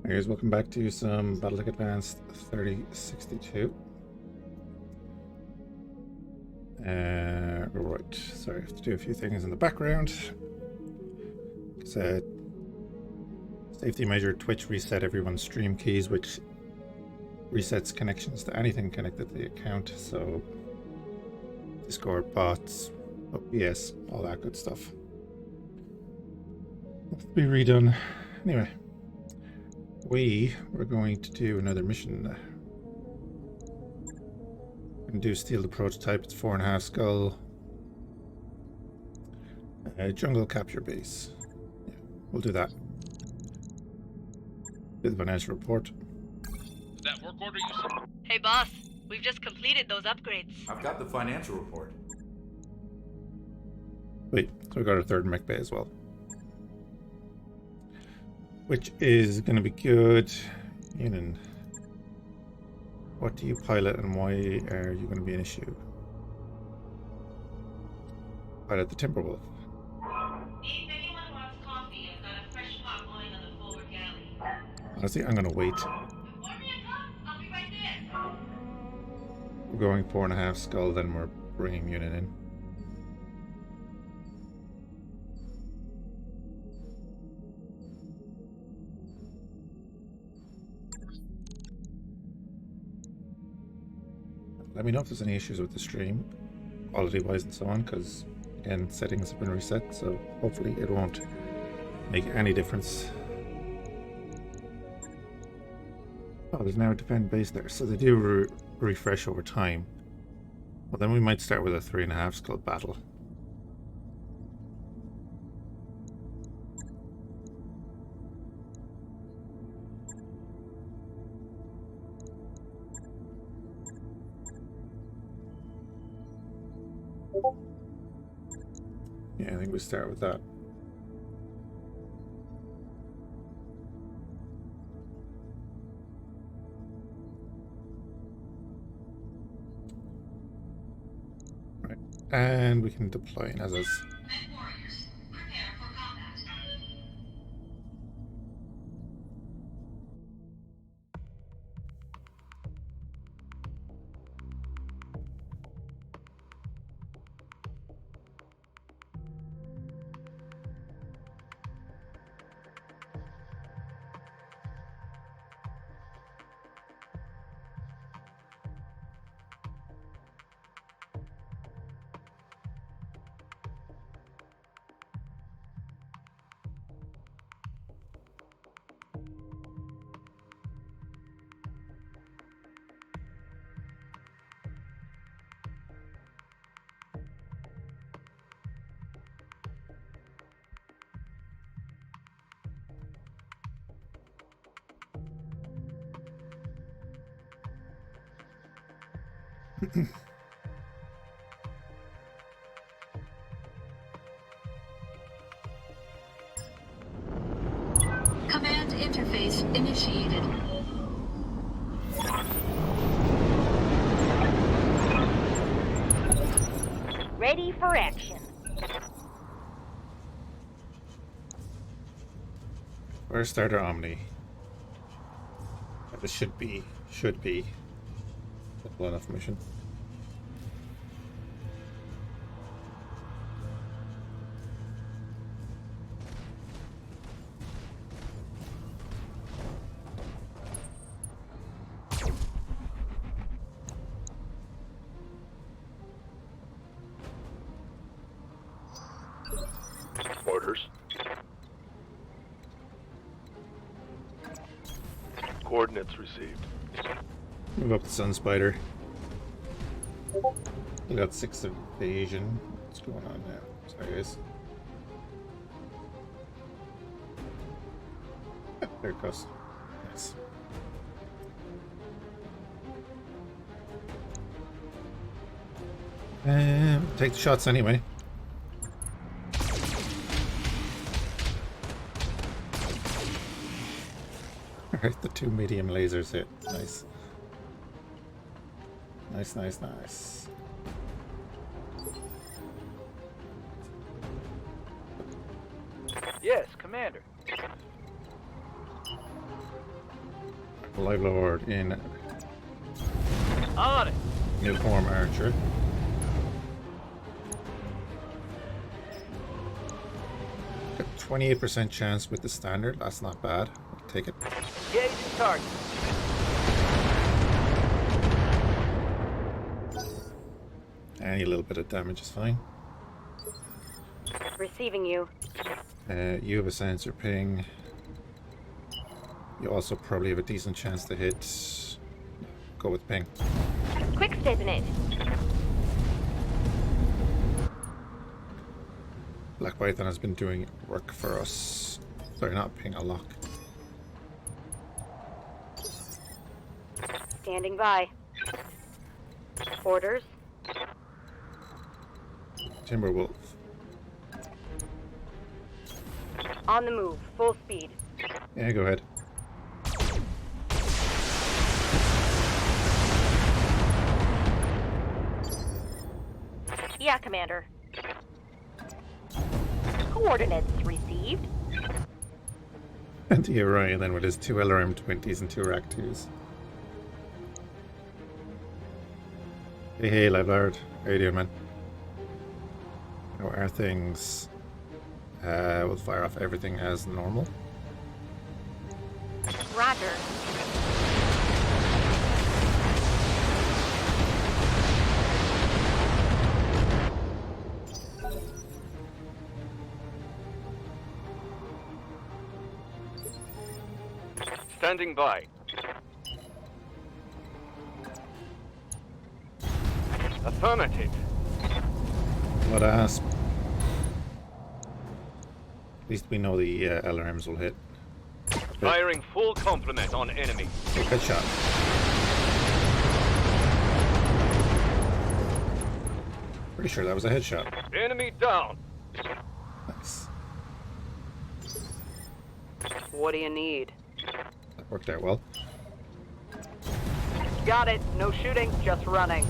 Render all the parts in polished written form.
Hi guys, welcome back to some Battletech Advanced 3062. Right, sorry, I have to do a few things in the background. It's a safety measure. Twitch reset everyone's stream keys, which resets connections to anything connected to the account. So Discord, bots, OBS, all that good stuff. Have to be redone. Anyway, we were going to do another mission. We can do steal the prototype. It's 4.5 skull. Jungle capture base. Yeah, we'll do that. Do the financial report. Is that work order you said? Hey boss, we've just completed those upgrades. I've got the financial report. Wait, so we got our third mech bay as well, which is going to be good. Enan, what do you pilot and why are you going to be an issue? Pilot the Timberwolf. If anyone wants coffee, I've got a fresh pot going on the forward galley. Honestly, I'm going to wait. Before me a cup, I'll be right there. We're going 4.5 skull, then we're bringing unit in. Let me know if there's any issues with the stream, quality-wise and so on, because, again, settings have been reset, so hopefully it won't make any difference. Oh, there's now a defend base there, so they do refresh over time. Well, then we might start with a 3.5 skull battle. Yeah, I think we start with that. Right, and we can deploy Nazas. Warriors, prepare for combat. Command interface initiated. Ready for action. Where's Starter Omni? This should be a full enough mission. Orders. Coordinates received. Move up the Sun Spider. We got 6 evasion. What's going on now? Sorry, guys. There it goes. Nice. Take the shots anyway. Alright, the 2 medium lasers hit. Nice. Nice, nice, nice. Yes, Commander. Live Lord in On it. new form archer. Got 28% chance with the standard. That's not bad. I'll take it. Engage target. Any little bit of damage is fine. Receiving you. You have a sensor ping. You also probably have a decent chance to hit. Go with ping. Quick stepping it. Black Python has been doing work for us. Sorry, not ping, a lock. Standing by. Orders. Timberwolf. On the move. Full speed. Yeah, go ahead. Yeah, Commander. Coordinates received. And the Orion then with his 2 LRM-20s and 2 Rack-2s. Hey, Live Lord. How you doing, man? How are things? We'll fire off everything as normal. Roger. Standing by. Affirmative. What a asp. At least we know the LRMs will hit. Firing full complement on enemy. Good shot. Pretty sure that was a headshot. Enemy down. Nice. What do you need? That worked out well. Got it. No shooting, just running.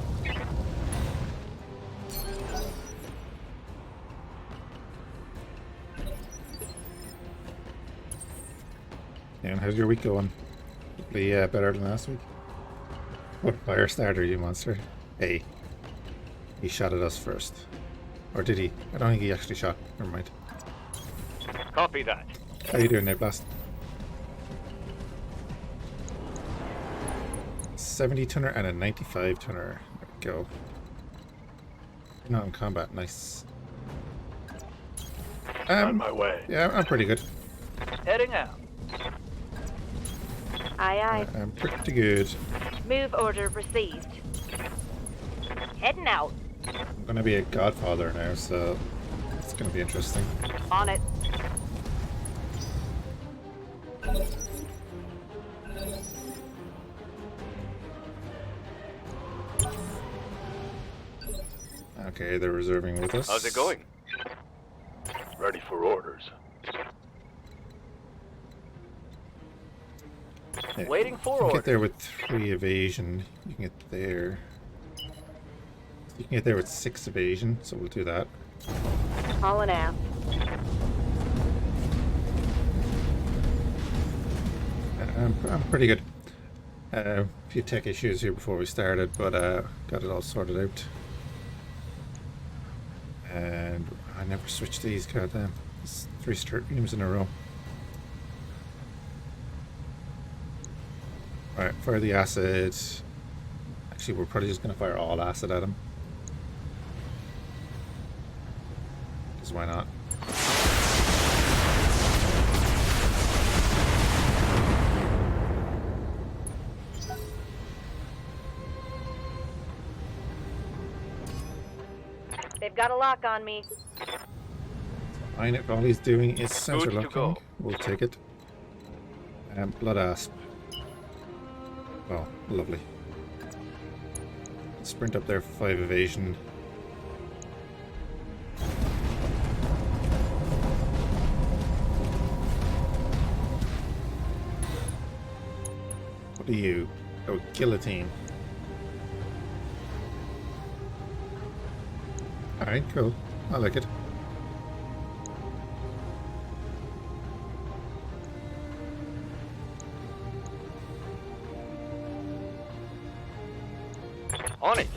And how's your week going? Hopefully better than last week. What fire starter, you monster? Hey. He shot at us first. Or did he? I don't think he actually shot. Never mind. Copy that. How you doing, Nate Blast? 70 tonner and a 95 tonner. There we go. Not in combat, nice. On my way. Yeah, I'm pretty good. Heading out. Aye, aye. I'm pretty good. Move order received. Heading out. I'm gonna be a godfather now, so it's gonna be interesting. On it. Okay, they're reserving with us. How's it going? Ready for orders. Yeah, Waiting for you can orders. get there with 3 evasion. You can get there. You can get there with 6 evasion, so we'll do that. Hauling out. I'm pretty good. A few tech issues here before we started, but got it all sorted out. And I never switched these, goddamn. It's 3 streams in a row. Alright, fire the acid. Actually, we're probably just going to fire all acid at him. Because why not? They've got a lock on me. Fine, if all he's doing is sensor Good to locking, go. we'll take it. Blood asp. Oh, lovely. Sprint up there for 5 evasion. What are you? Oh, guillotine. Alright, cool. I like it. On it.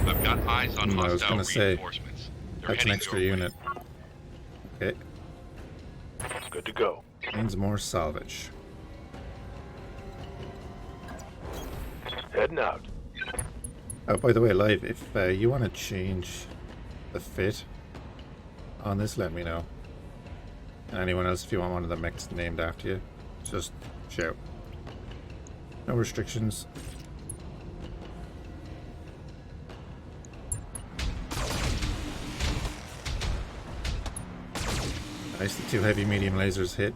I've got eyes on I was hostile gonna say, reinforcements. They're that's an heading extra your way. unit. Okay, Good to go. means more salvage. Heading out. Oh, by the way, Live, if you want to change the fit on this, let me know. And anyone else, if you want one of the mechs named after you, just shout. No restrictions. Nice, the 2 heavy medium lasers hit.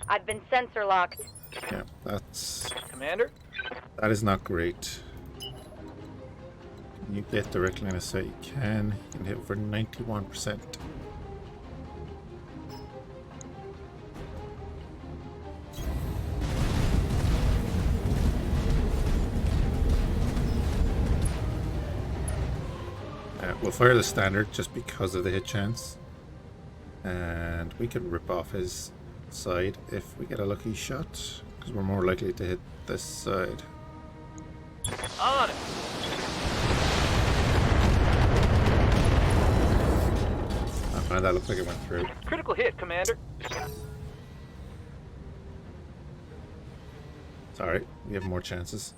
I've been sensor locked. Yeah, that Commander? is not great. Can you get direct line of sight? You can hit for 91%. We'll fire the standard just because of the hit chance. And we can rip off his side if we get a lucky shot, because we're more likely to hit this side. On it. Oh man, that looks like it went through. Critical hit, Commander. It's alright, we have more chances.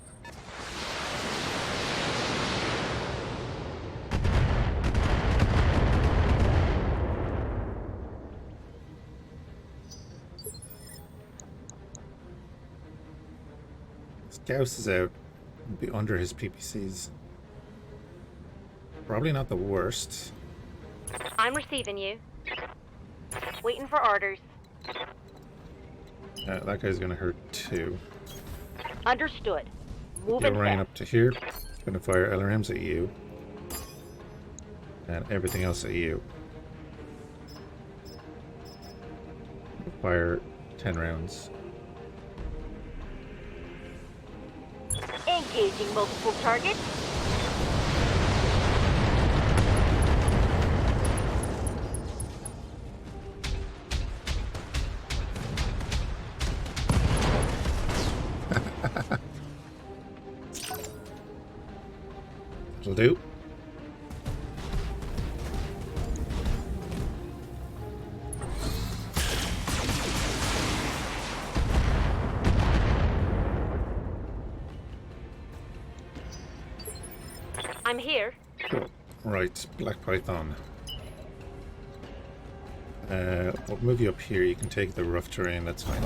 Gauss is out. He'll be under his PPCs. Probably not the worst. I'm receiving you. Waiting for orders. That guy's gonna hurt too. Understood. You're Moving running fast. up to here. It's gonna fire LRMs at you. And everything else at you. Fire 10 rounds. Engaging multiple targets. That'll do. I'm here. Cool. Right, Black Python. We'll move you up here. You can take the rough terrain, that's fine.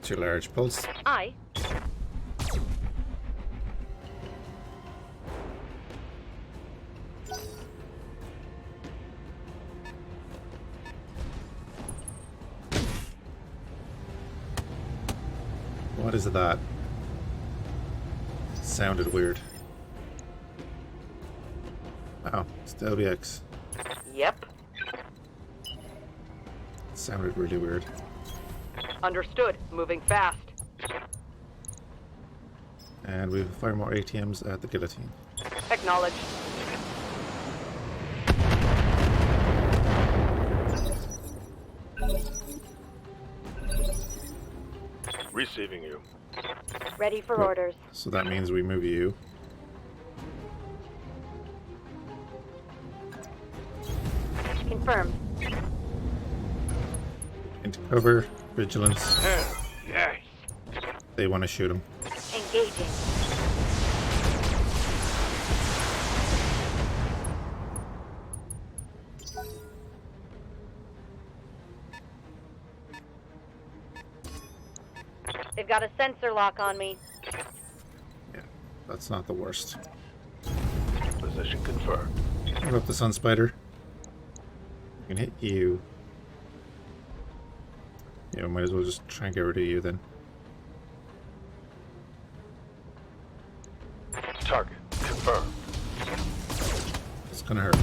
Too large pulse. I. What is that? Sounded weird. Wow, it's the LBX. Yep. Sounded really weird. Understood. Moving fast. And we fire more ATMs at the guillotine. Acknowledged. Receiving you. Ready for Cool. orders. So that means we move you. Confirmed. Into cover. Vigilance. Yes. They want to shoot him. Engaging. They've got a sensor lock on me. Yeah, that's not the worst. Position confirmed. What about the Sun Spider? I can hit you. Yeah, might as well just try and get rid of you then. Target confirmed. It's gonna hurt.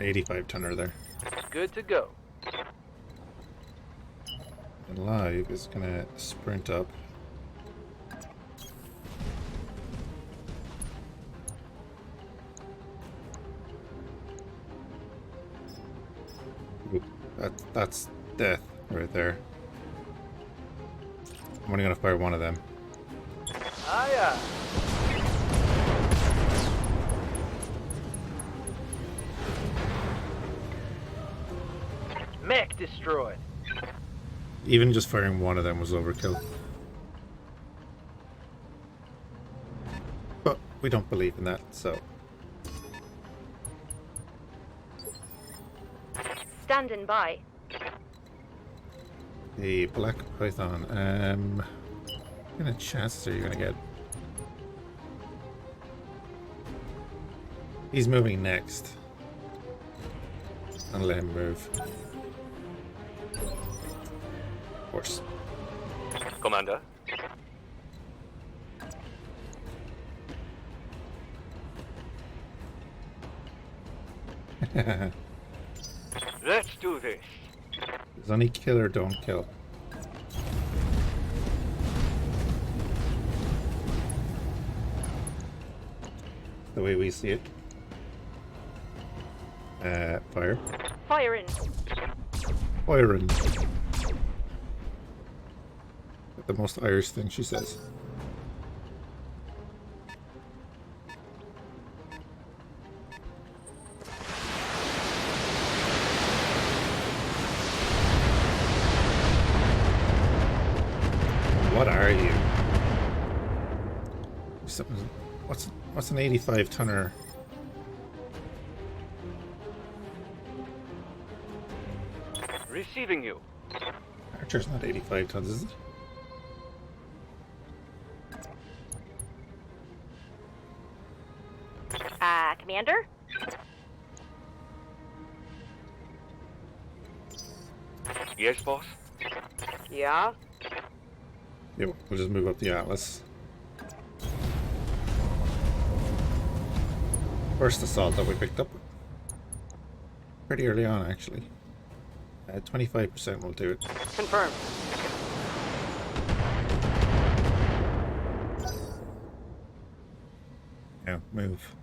85 tonner there. Good to go. And live is gonna sprint up. Ooh, that's death right there. I'm only gonna fire one of them. Aye, Mech destroyed. Even just firing one of them was overkill. But we don't believe in that, so. Standing by. The Black Python. What kind of chances are you gonna get? He's moving next. And let him move. Of course. Commander. Let's do this. There's only kill or don't kill. The way we see it. Fire. Firing. Firing. The most Irish thing she says. What are you? Something. What's an 85 tonner? Receiving you. Archer's not 85 tons, is it? Commander? Yes, boss? Yeah? Yeah, we'll just move up the Atlas. First assault that we picked up. Pretty early on, actually. 25% will do it. Confirmed. Now, move.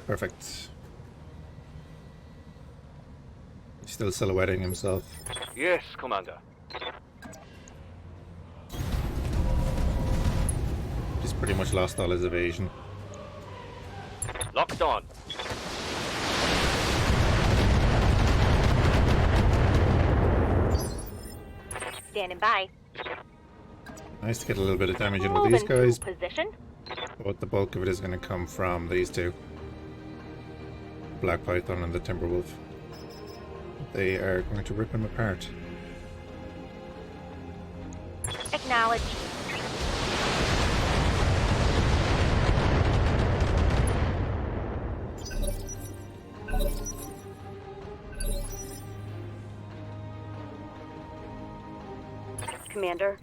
Perfect. He's still silhouetting himself. Yes, Commander. He's pretty much lost all his evasion. Locked on. Standing by. Nice to get a little bit of damage in with Moving these guys, to position. but the bulk of it is going to come from these two. Black Python and the Timberwolf. They are going to rip him apart. Acknowledge. Commander.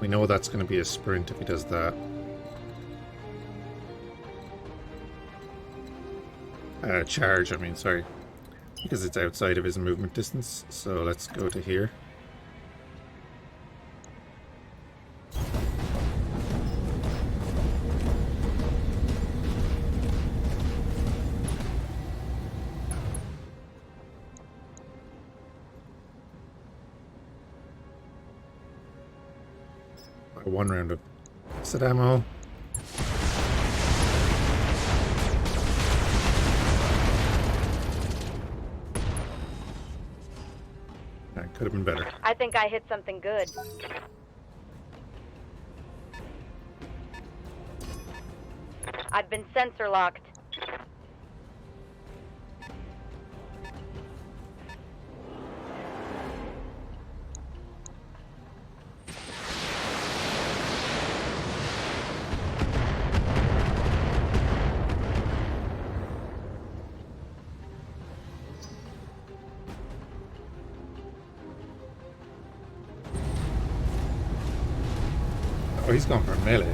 We know that's going to be a sprint if he does that. Charge, I mean, sorry. Because it's outside of his movement distance. So let's go to here. One round of acid ammo. That could have been better. I think I hit something good. I've been sensor locked. Oh, he's gone for melee.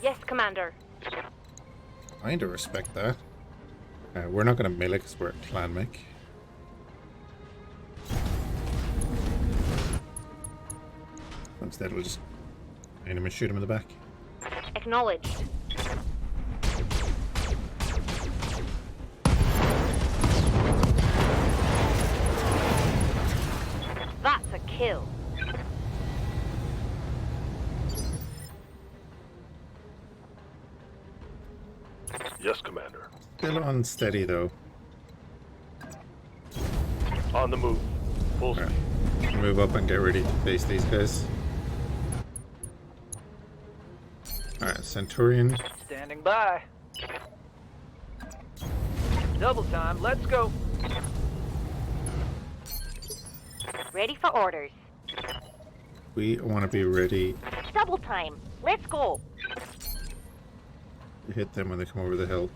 Yes, Commander. Kinda respect that. We're not going to melee because we're a clan mech. Instead, we'll just aim him and shoot him in the back. Acknowledged. That's a kill. Yes, Commander. Still unsteady though. On the move. Full Right. speed. Move up and get ready to face these guys. Alright, Centurion. Standing by. Double time, let's go. Ready for orders. We want to be ready Double time, let's go. to hit them when they come over the hill.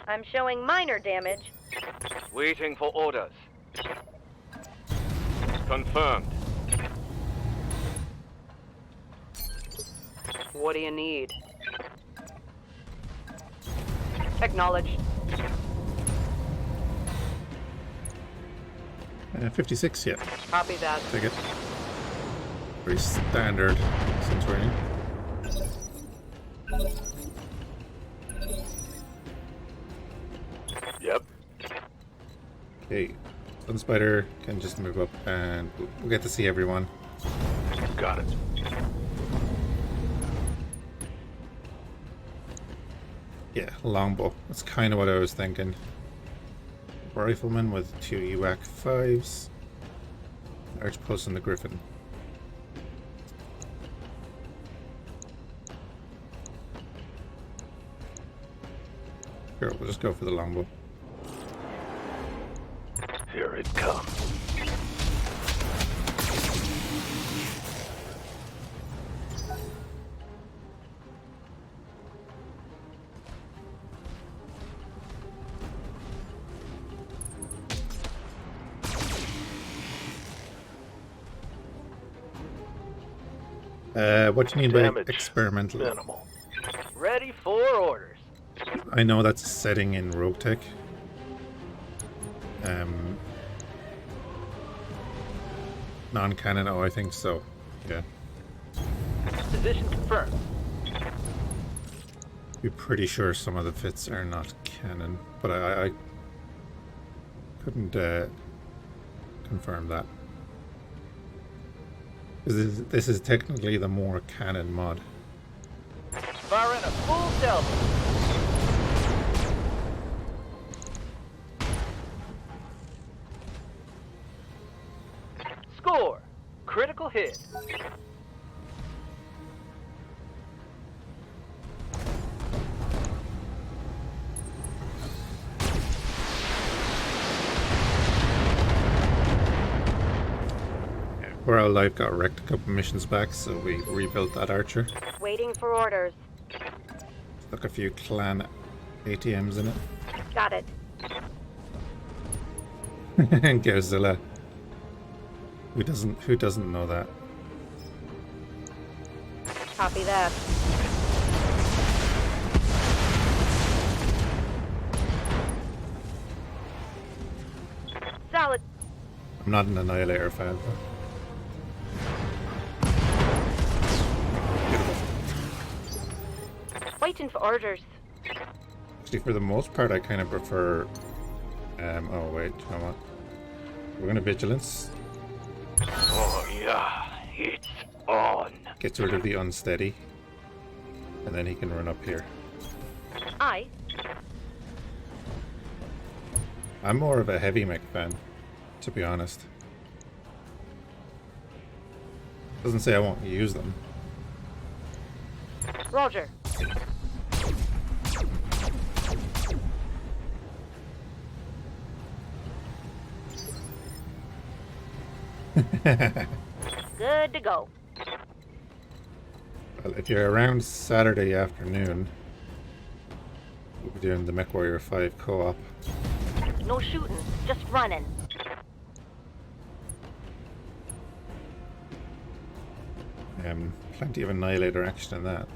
I'm showing minor damage. Waiting for orders. Confirmed. What do you need? Acknowledged. 56, yeah. Copy that. Take it. Very standard Centurion. Yep. Okay, Sun Spider can just move up and we'll get to see everyone. Got it. Yeah, longbow. That's kind of what I was thinking. Rifleman with 2 EWAC 5s. Large pulse on the Griffin. Sure, we'll just go for the longbow. Here it comes. What do you mean by Damage experimental? Minimal. Ready for orders. I know that's a setting in Rogue Tech. Non-canon, oh I think so. Yeah. Position confirmed. Be pretty sure some of the fits are not canon, but I couldn't confirm that. This is technically the more canon mod. Firing a full delta. Score. Critical hit. Where our life got wrecked a couple missions back, so we rebuilt that archer. Waiting for orders. Stuck a few clan ATMs in it. Got it. And Gerzilla. Who doesn't know that? Copy that. Solid. I'm not an Annihilator fan, but Waiting for orders. actually, for the most part, I kind of prefer. Oh wait, you know what? We're gonna vigilance. Oh yeah, it's on. Gets rid of the unsteady, and then he can run up here. Aye. I'm more of a heavy mech fan, to be honest. Doesn't say I won't use them. Roger. Good to go. Well, if you're around Saturday afternoon, we'll be doing the MechWarrior 5 co-op. No shooting, just running. Plenty of Annihilator action in that.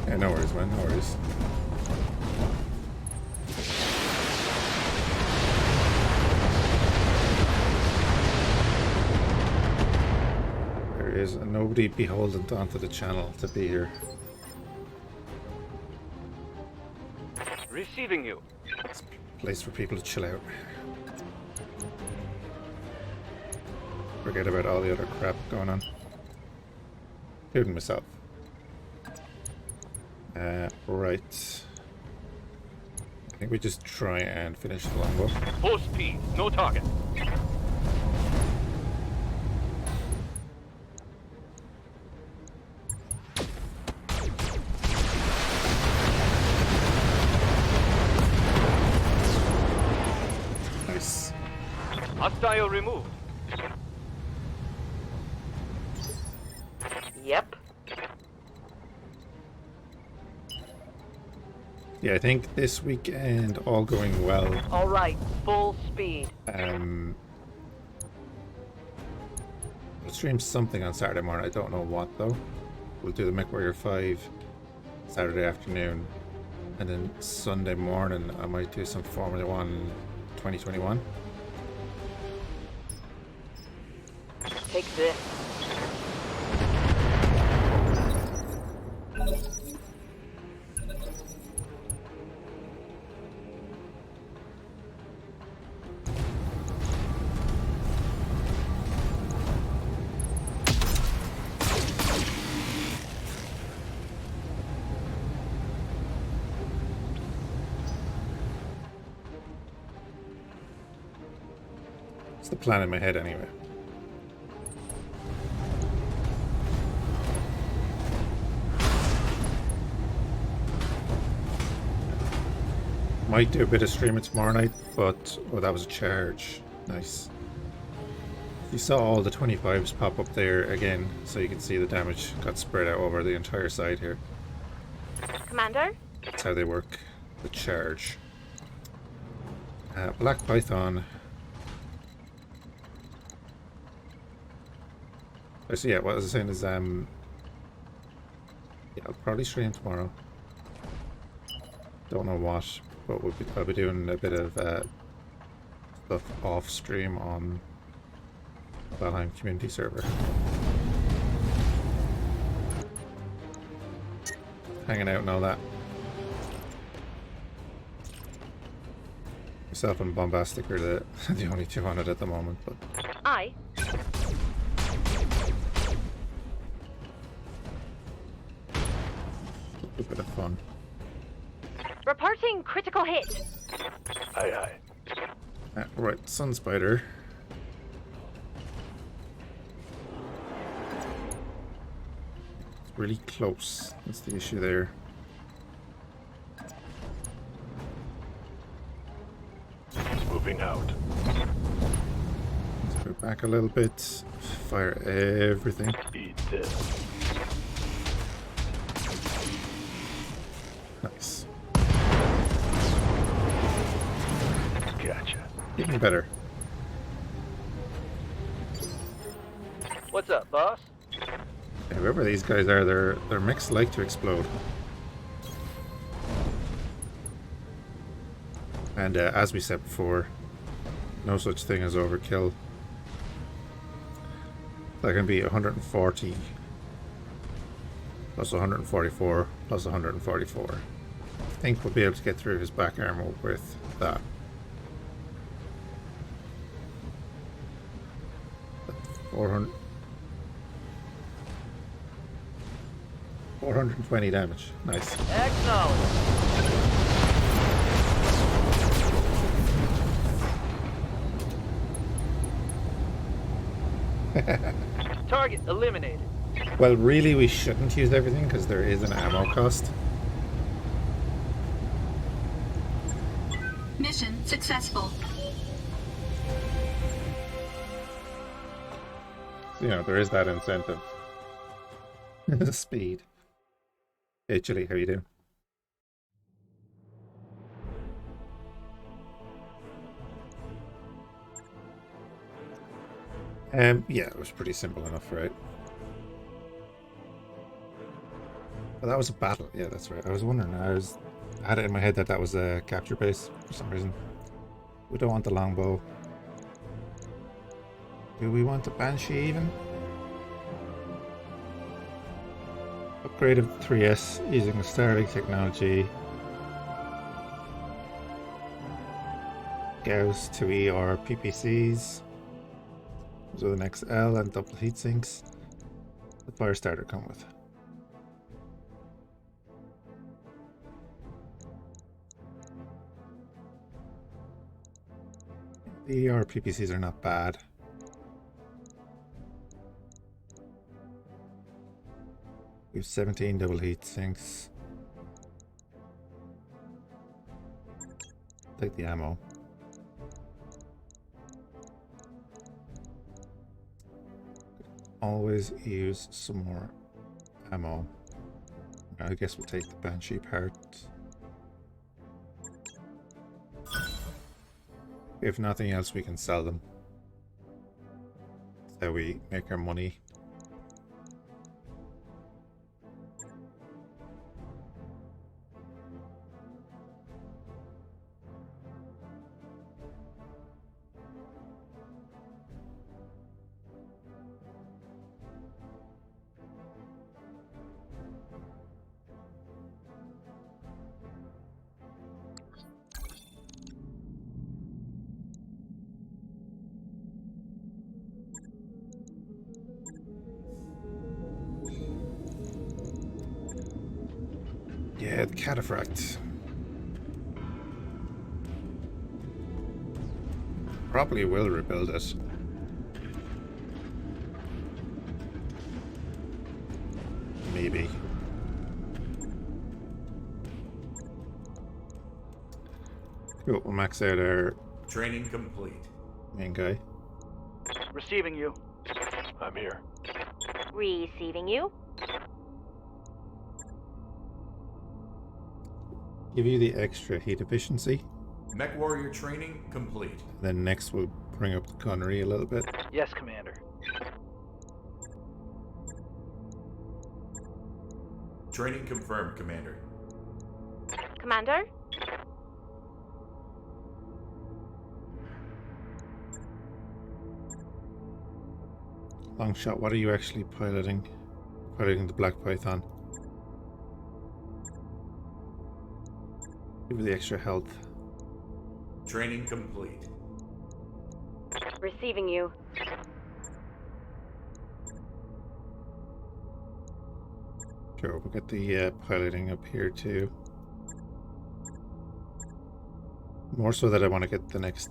Yeah, no worries, man, no worries. There is nobody beholden onto the channel to be here. Receiving you. It's a place for people to chill out. Forget about all the other crap going on. Including myself. Right. I think we just try and finish the longbow. Full speed, no target. Nice. Hostile removed. Yep. Yeah, I think this weekend, all going well, All right. Full speed. I'll stream something on Saturday morning. I don't know what though. We'll do the MechWarrior 5 Saturday afternoon, and then Sunday morning I might do some Formula 1 2021. Take this. It's the plan in my head anyway. Might do a bit of streaming tomorrow night, but oh, that was a charge. Nice. You saw all the 25s pop up there again, so you can see the damage got spread out over the entire side here. Commander? That's how they work. The charge. Black Python. So yeah, what I was saying is yeah, I'll probably stream tomorrow. Don't know what, but I'll be doing a bit of stuff off stream on Valheim community server. Hanging out and all that. Myself and Bombastic are the only two on it at the moment, but Aye. a bit of fun. Reporting critical hit. Aye, aye. Right, Sun Spider. It's really close. That's the issue there. Moving out. Let's go back a little bit. Fire everything. Eat this. Nice. Gotcha. Even better. What's up, boss? Yeah, whoever these guys are, their mechs like to explode. And as we said before, no such thing as overkill. That can be 140 plus 144 plus 144. I think we'll be able to get through his back armor with that. But 400. 420 damage. Nice. Acknowledged. Target eliminated. Well, really, we shouldn't use everything because there is an ammo cost. Mission successful. So, you know, there is that incentive. Speed. Hey, Chili, how you doing? Yeah, it was pretty simple enough, right? Well, that was a battle. Yeah, that's right. I was wondering. I had it in my head that that was a capture base for some reason. We don't want the longbow. Do we want the Banshee even? Upgrade of 3S using the Starlink technology. Gauss to ER PPCs. Those are the next L and double heat sinks. The fire starter come with. The ER PPCs are not bad. We have 17 double heat sinks. Take the ammo. Always use some more ammo. I guess we'll take the Banshee part. If nothing else, we can sell them. That's how we make our money. Yeah, the cataphract. Probably will rebuild it. Maybe. Cool, we'll max out our Training complete. main guy. Receiving you. I'm here. Receiving you. Give you the extra heat efficiency. Mech warrior training complete. Then next we'll bring up the gunnery a little bit. Yes, Commander. Training confirmed, Commander. Commander? Long shot, what are you actually piloting? Piloting the Black Python. Give her the extra health. Training complete. Receiving you. Sure, we'll get the piloting up here too. More so that I want to get the next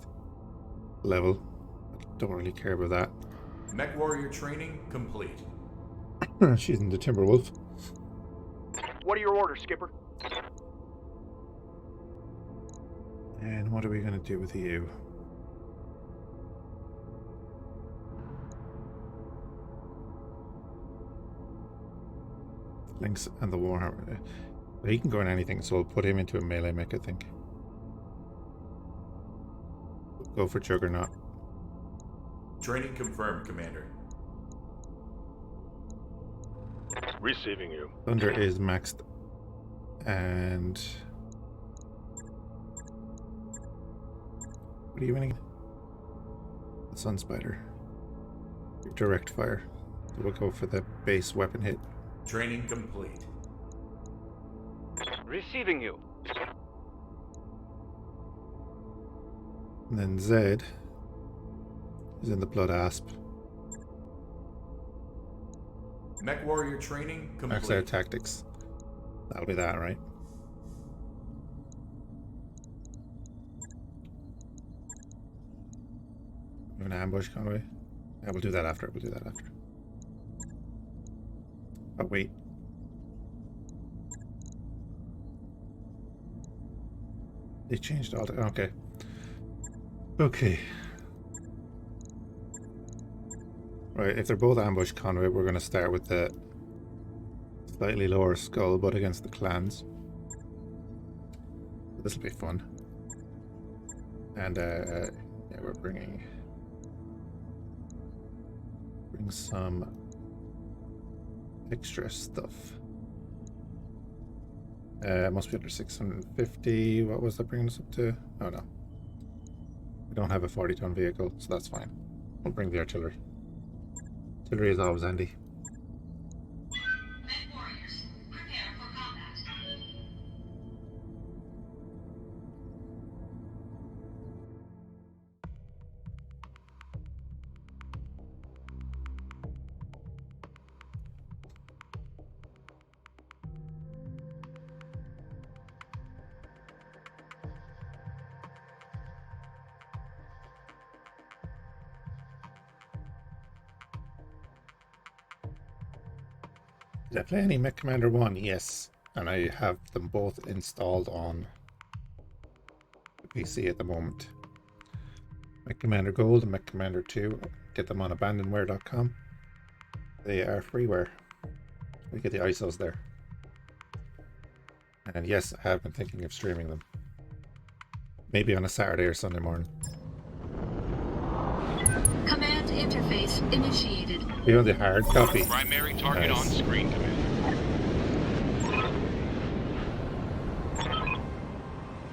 level. I don't really care about that. Mech warrior training complete. She's in the Timberwolf. What are your orders, Skipper? And what are we going to do with you? Lynx and the Warhammer. He can go in anything, so we'll put him into a melee mech, I think. Go for Juggernaut. Training confirmed, Commander. Receiving you. Thunder is maxed. And... what are you winning? The Sun Spider. Direct fire. So we'll go for the base weapon hit. Training complete. Receiving you. And then Zed is in the Blood Asp. Mech warrior training complete. Max out tactics. That'll be that, right? An ambush convoy? Yeah, we'll do that after. We'll do that after. Oh, wait. They changed all the... Okay. Okay. Right, if they're both ambush convoy, we're going to start with the slightly lower skull, but against the clans. This will be fun. And, yeah, we're bring some extra stuff. Must be under 650. What was that bringing us up to? Oh no. We don't have a 40-ton vehicle, so that's fine. We'll bring the artillery. Artillery is always handy. Men warriors, prepare for combat. Did I play any Mech Commander 1? Yes. And I have them both installed on the PC at the moment. Mech Commander Gold and Mech Commander 2. Get them on abandonware.com. They are freeware. We get the ISOs there. And yes, I have been thinking of streaming them. Maybe on a Saturday or Sunday morning. Command interface initiated. We want the hard copy. Primary target on screen, Commander.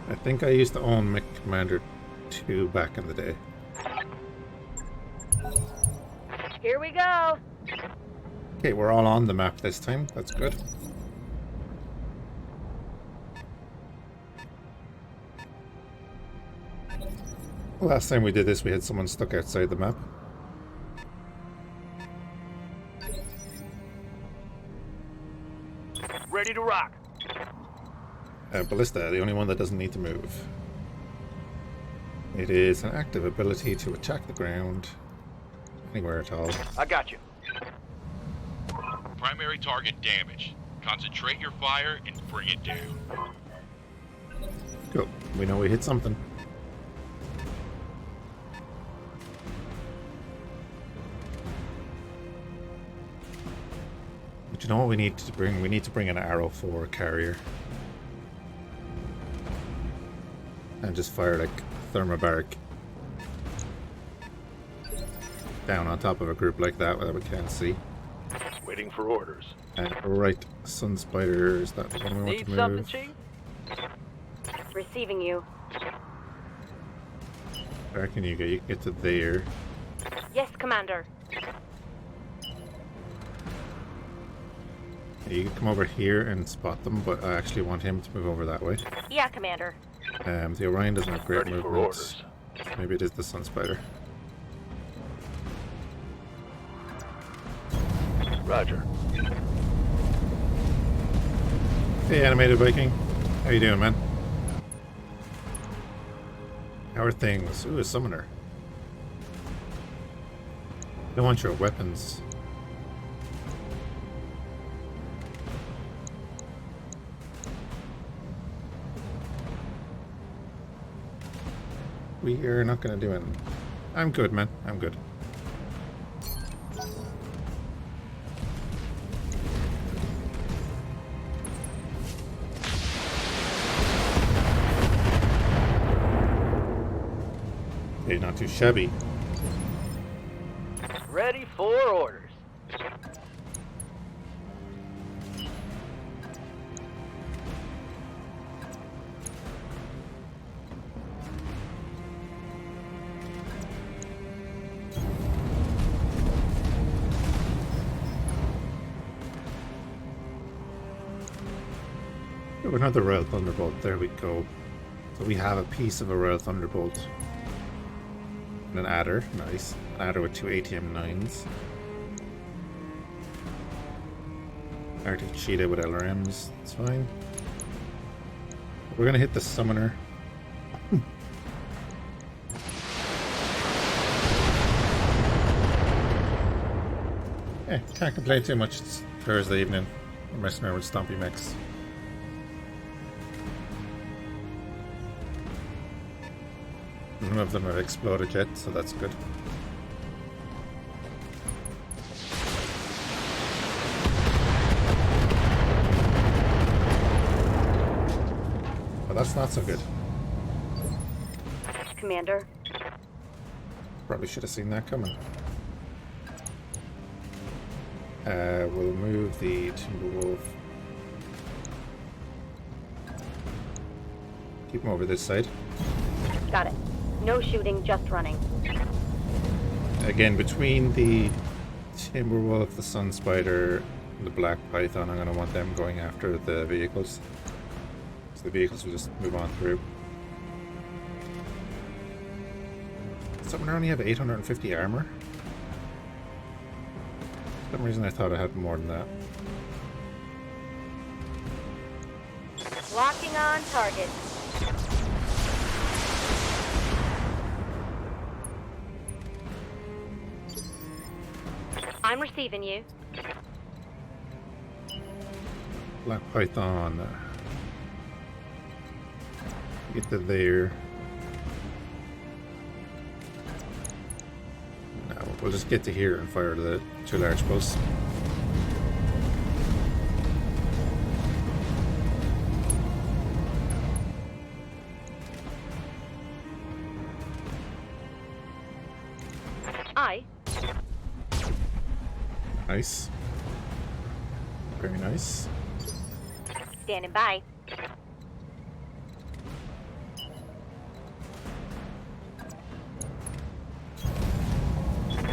I think I used to own Mech Commander 2 back in the day. Here we go. Okay, we're all on the map this time. That's good. Last time we did this, we had someone stuck outside the map. Ready to rock. Ballista, the only one that doesn't need to move. It is an active ability to attack the ground anywhere at all. I got you. Primary target damaged. Concentrate your fire and bring it down. Cool. We know we hit something. But you know what we need to bring? We need to bring an arrow for carrier. And just fire like thermobaric down on top of a group like that we can't see. Waiting for orders. And right, Sun Spider, is that the one we want Need to something, move? Chief? Receiving you. Where can you get? You can get to there. Yes, Commander. You can come over here and spot them, but I actually want him to move over that way. Yeah, Commander. The Orion doesn't have great Ready for movements. orders. Maybe it is the Sun Spider. Roger. Hey, Animated Viking. How you doing, man? How are things? Ooh, a summoner. Don't want your weapons. We are not going to do anything. I'm good, man. I'm good. Okay, not too shabby. Ready for orders. Oh, another Royal Thunderbolt. There we go. So we have a piece of a Royal Thunderbolt. And an adder. Nice. An adder with two ATM 9s. Arctic Cheetah with LRMs, it's fine. We're gonna hit the Summoner. Yeah, can't complain too much. It's Thursday evening. We're messing around with Stompy mechs. None of them have exploded yet, so that's good. But that's not so good. Commander. Probably should have seen that coming. We'll move the Timberwolf. Keep him over this side. Got it. No shooting, just running. Again, between the Timberwolf, the Sun Spider, and the Black Python, I'm going to want them going after the vehicles. So the vehicles will just move on through. Something only have 850 armor. For some reason I thought I had more than that. Locking on target. I'm receiving you. Black Python. Get to there. No, we'll just get to here and fire the 2 large bows. Aye. Nice. Very nice. Standing by.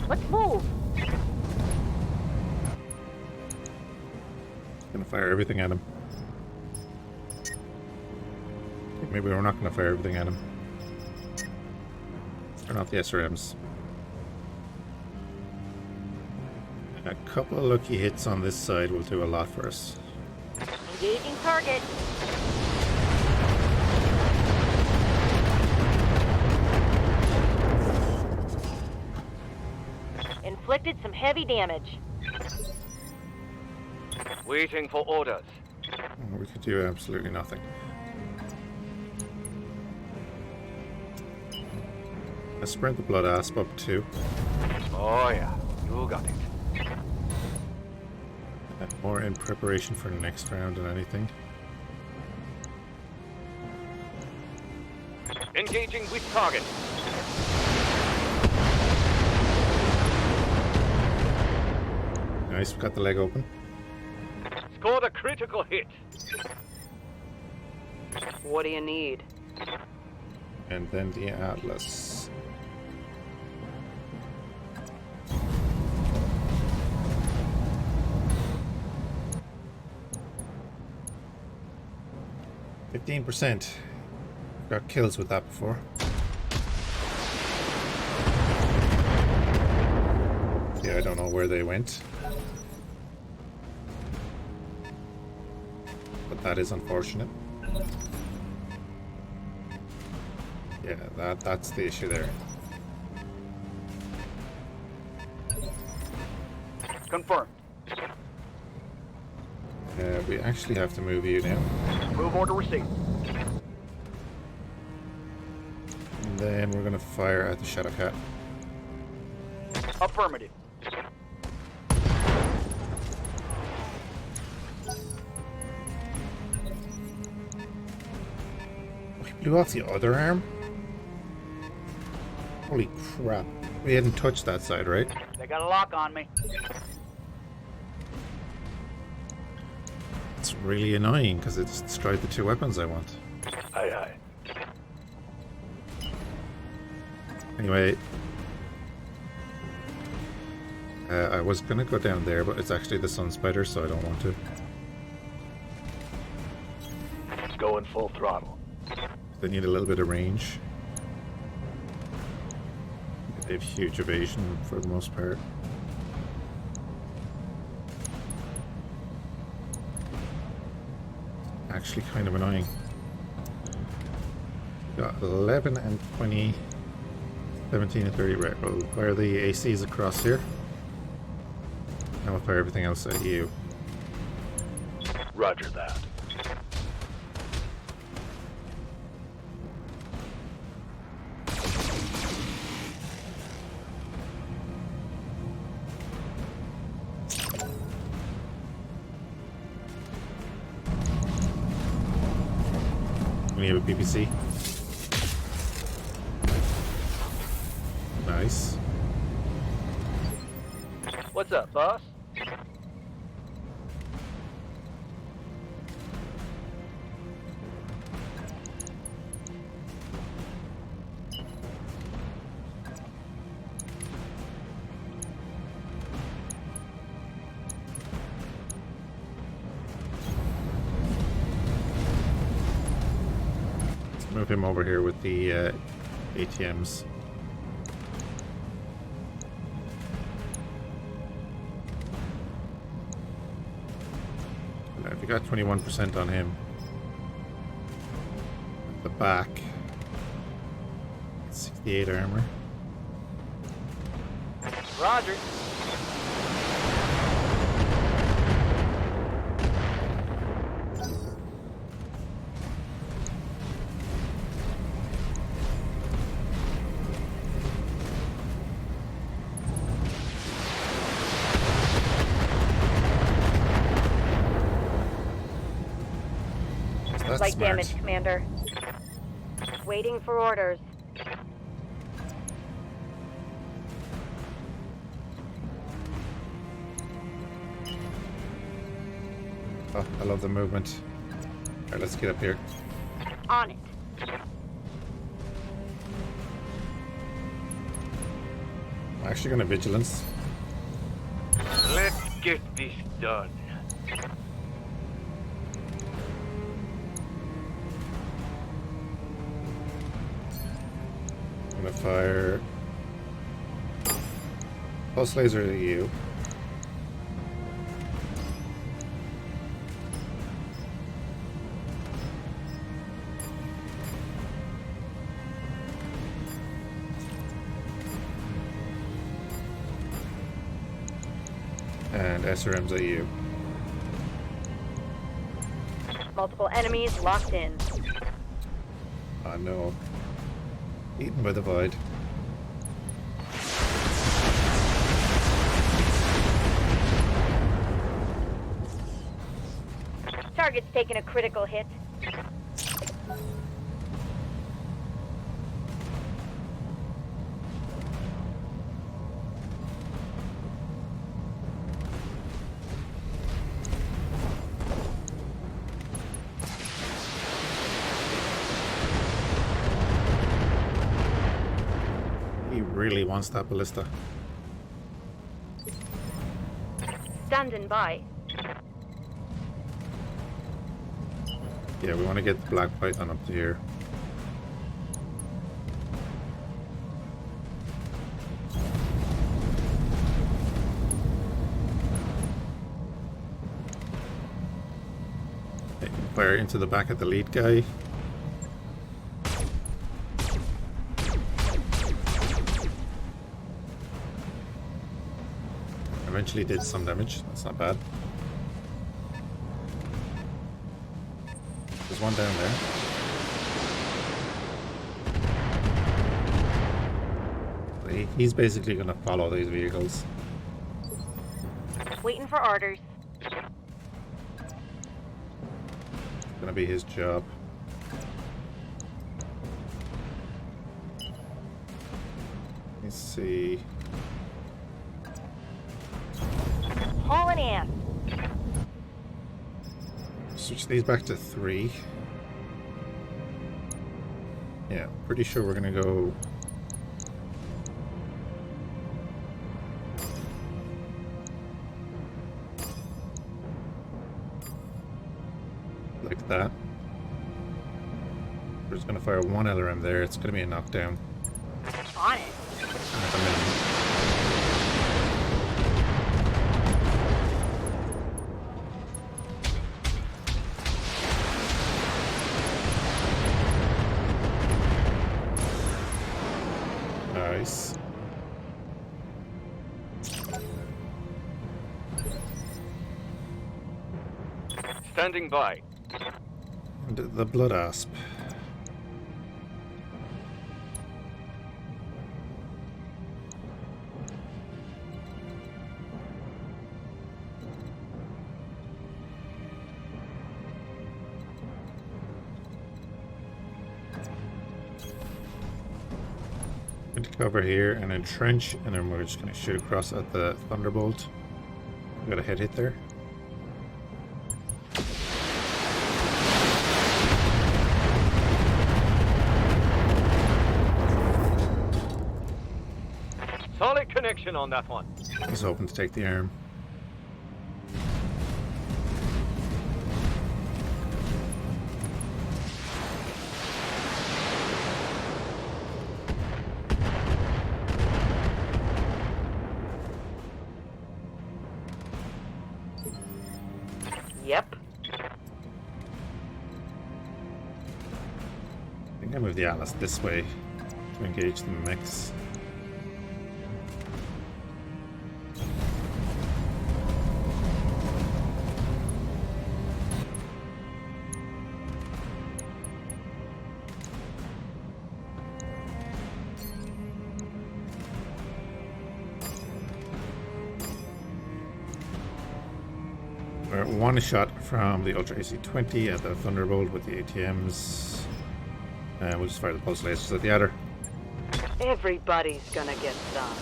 Let's move. Gonna fire everything at him. Maybe we're not gonna fire everything at him. Turn off the SRMs. A couple of lucky hits on this side will do a lot for us. Engaging target. Inflicted some heavy damage. Waiting for orders. We could do absolutely nothing. Let's sprint the Blood Asp up too. Oh yeah, you got it. More in preparation for the next round than anything. Engaging with target. Nice, we've got the leg open. Scored a critical hit. What do you need? And then the Atlas. %. Got kills with that before. Yeah, I don't know where they went. But that is unfortunate. Yeah, that's the issue there. Confirmed. We actually have to move you now. Move order received. And then we're going to fire at the Shadow Cat. Affirmative. We blew off the other arm? Holy crap. We hadn't touched that side, right? They got a lock on me. It's really annoying because it's destroyed the 2 weapons I want. Aye, aye. Anyway, I was going to go down there, but it's actually the Sun Spider, so I don't want to. Going full throttle. They need a little bit of range. They have huge evasion for the most part. actually kind of annoying. Got 11 and 20, 17 and 30. Right, we'll fire the ACs across here. And we'll fire everything else at you. Roger that. We have a PPC. Nice. What's up, boss? Move him over here with the ATMs. If you got 21% on him, at the back, 68 armor. Roger. That's Light smart. damage, Commander. Waiting for orders. Oh, I love the movement. Alright, let's get up here. On it. I'm actually going to vigilance. Let's get this done. I'm going to fire pulse laser at you. And SRM's at you. Multiple enemies locked in. Oh no. Eaten by the void. Target's taking a critical hit. He really wants that ballista. Standing by. Yeah, we want to get the Black Python up to here. Fire into the back of the lead guy. Eventually did some damage. That's not bad. There's one down there. He's basically going to follow these vehicles. Waiting for orders. It's going to be his job. Let's see. Hauling ass. Switch these back to 3. Yeah, pretty sure we're gonna go. Like that. We're just gonna fire one LRM there. It's gonna be a knockdown. On it. At the minimum. Nice. Standing by. And the blood asp. Going to cover here and then trench, and then we're just going to shoot across at the thunderbolt. We got a head hit there. Solid connection on that one. I was hoping to take the arm. Yep. I think I move the Atlas this way to engage the mechs. We're one shot from the Ultra AC-20 at the Thunderbolt with the ATMs. And we'll just fire the pulse lasers at the adder. Everybody's gonna get some.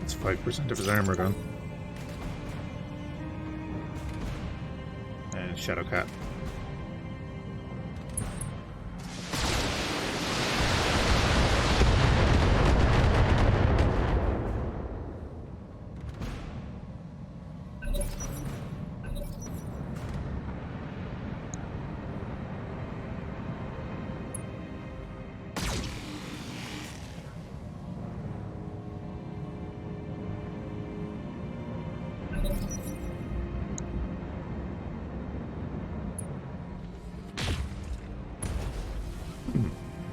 It's 5% of his armor gone. And Shadowcat.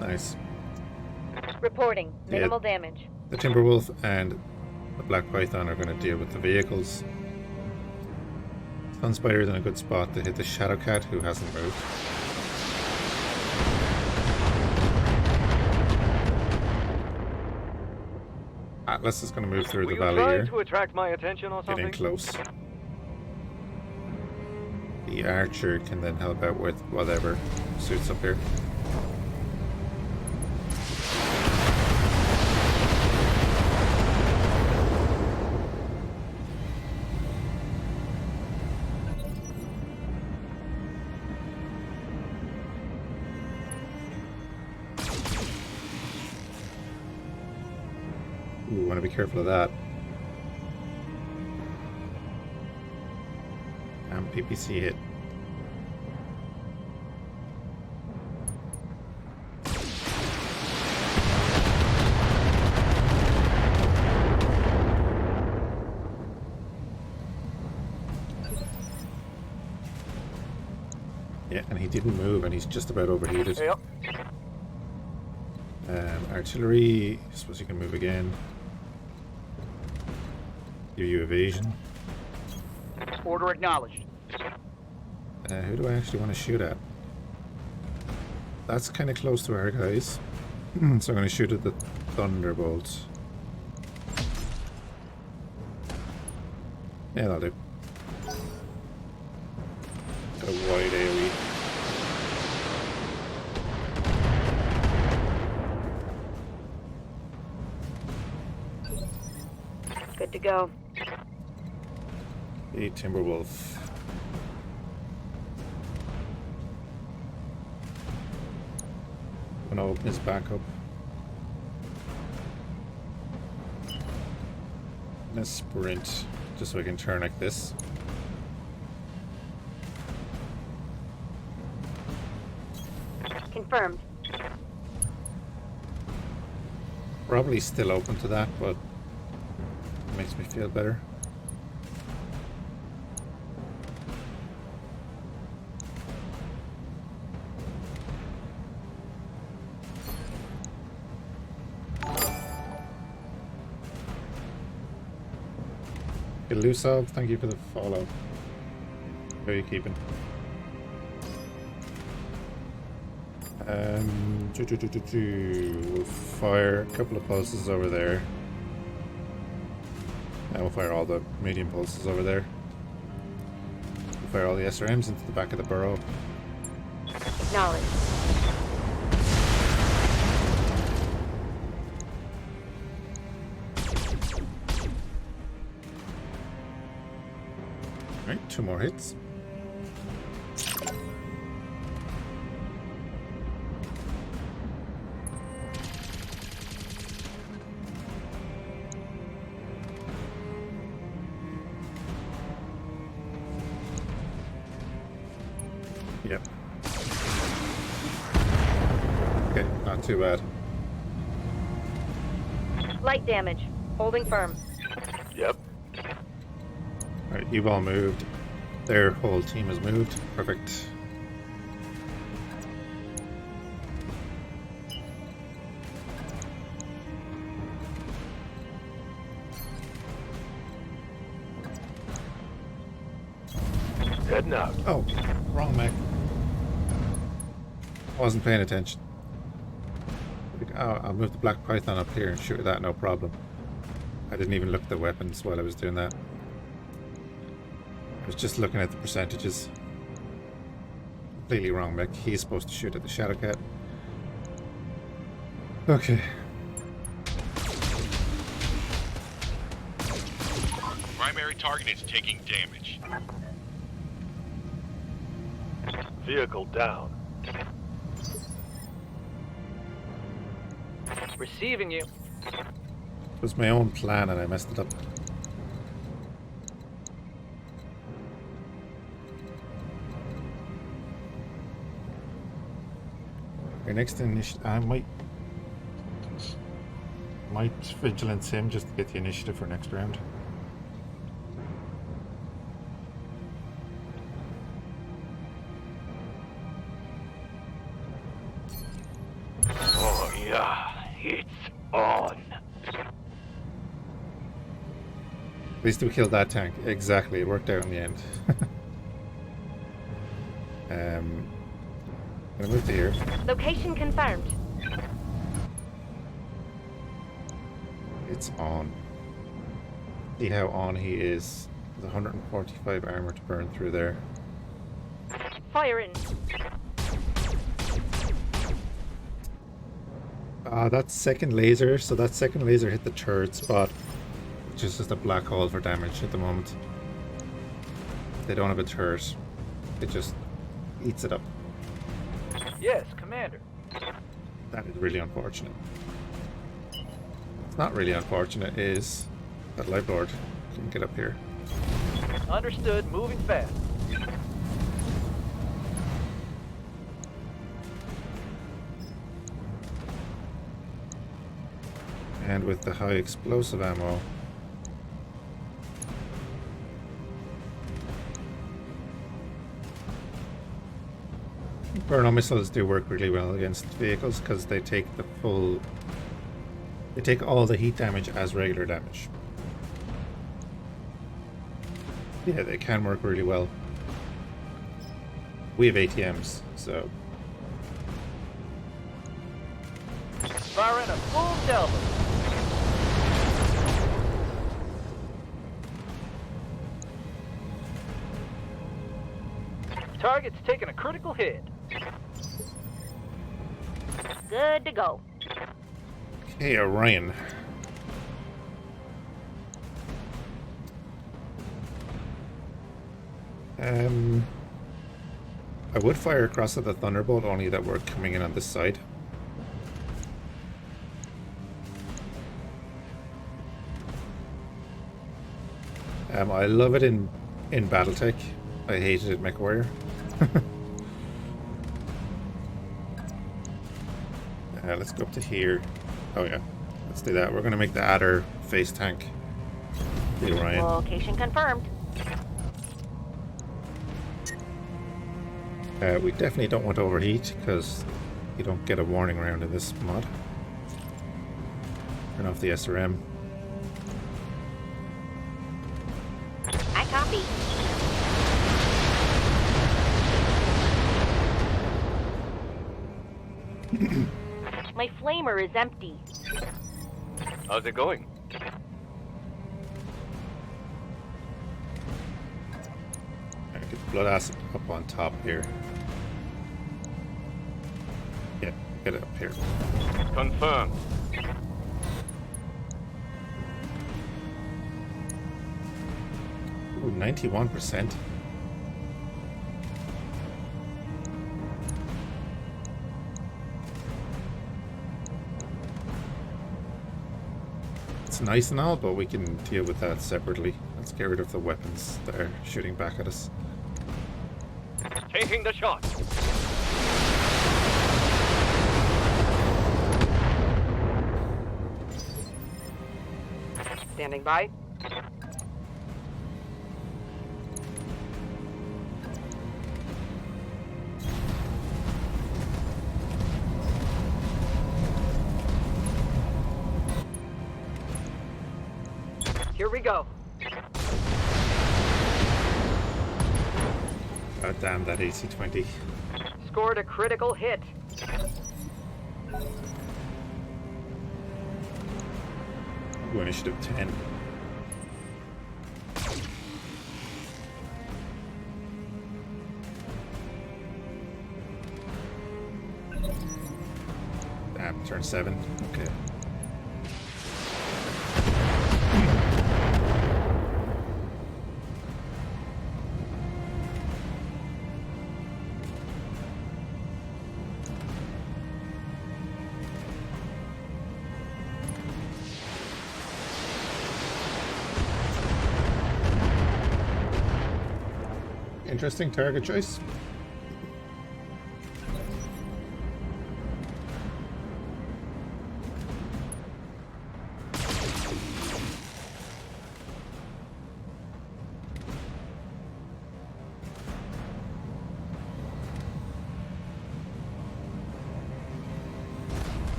Nice. Reporting. Minimal damage. The Timberwolf and the Black Python are going to deal with the vehicles. Sunspider's in a good spot to hit the Shadowcat, who hasn't moved. Atlas is going to move through Were the you valley trying here, to attract my attention or something? getting close. The Archer can then help out with whatever suits up here. Ooh, want to be careful of that. And PPC hit. Yeah, and he didn't move, and he's just about overheated. Yep. Artillery, I suppose you can move again. Give you evasion. Order acknowledged. Who do I actually want to shoot at? That's kind of close to our guys. So I'm going to shoot at the Thunderbolts. Yeah, that'll do. Got a wide AoE. Good to go. The Timberwolf. I'm gonna open his back up. I'm gonna sprint just so I can turn like this. Confirmed. Probably still open to that, but it makes me feel better. Elusive, thank you for the follow. How are you keeping? We'll fire a couple of pulses over there. And we'll fire all the medium pulses over there. We'll fire all the SRMs into the back of the burrow. Acknowledged. Right, 2 more hits. Yep. Okay, not too bad. Light damage. Holding firm. Yep. Alright, you've all moved. Their whole team has moved. Perfect. Heading out. Oh, wrong mech. Wasn't paying attention. Oh, I'll move the Black Python up here and shoot that, no problem. I didn't even look at the weapons while I was doing that. I was just looking at the percentages. Completely wrong mech. He's supposed to shoot at the Shadowcat. Okay. Primary target is taking damage. Vehicle down. Receiving you. It was my own plan and I messed it up. Okay, next initiative. I might vigilance him just to get the initiative for next round. Oh yeah, it's on. At least we killed that tank. Exactly, it worked out in the end. I'm gonna move to here. Location confirmed. It's on. See how on he is. There's 145 armor to burn through there. Fire in. That second laser, so that second laser hit the turret spot, which is just a black hole for damage at the moment. They don't have a turret. It just eats it up. Yes, Commander. That is really unfortunate. What's not really unfortunate is that Life Lord couldn't get up here. Understood. Moving fast. And with the high explosive ammo, burnout missiles do work really well against vehicles because they take the full. They take all the heat damage as regular damage. Yeah, they can work really well. We have ATMs, so Firing a full delta. Target's taking a critical hit. Good to go. hey, Orion. I would fire across at the Thunderbolt, only that we're coming in on this side. I love it in Battletech. I hated it MechWarrior. Let's go up to here. Oh yeah, let's do that. We're gonna make the Adder face tank. The Orion. Location confirmed. We definitely don't want to overheat because you don't get a warning round in this mod. Turn off the SRM. My flamer is empty. How's it going? I get the blood acid up on top here. Yeah, get it up here. Confirmed. Ooh, 91%. It's nice and all, but we can deal with that separately. Let's get rid of the weapons that are shooting back at us. Taking the shot. Standing by. Here we go. God damn that AC-20. Scored a critical hit. Ooh, initiative 10. Damn, turn 7. Okay. Interesting target choice.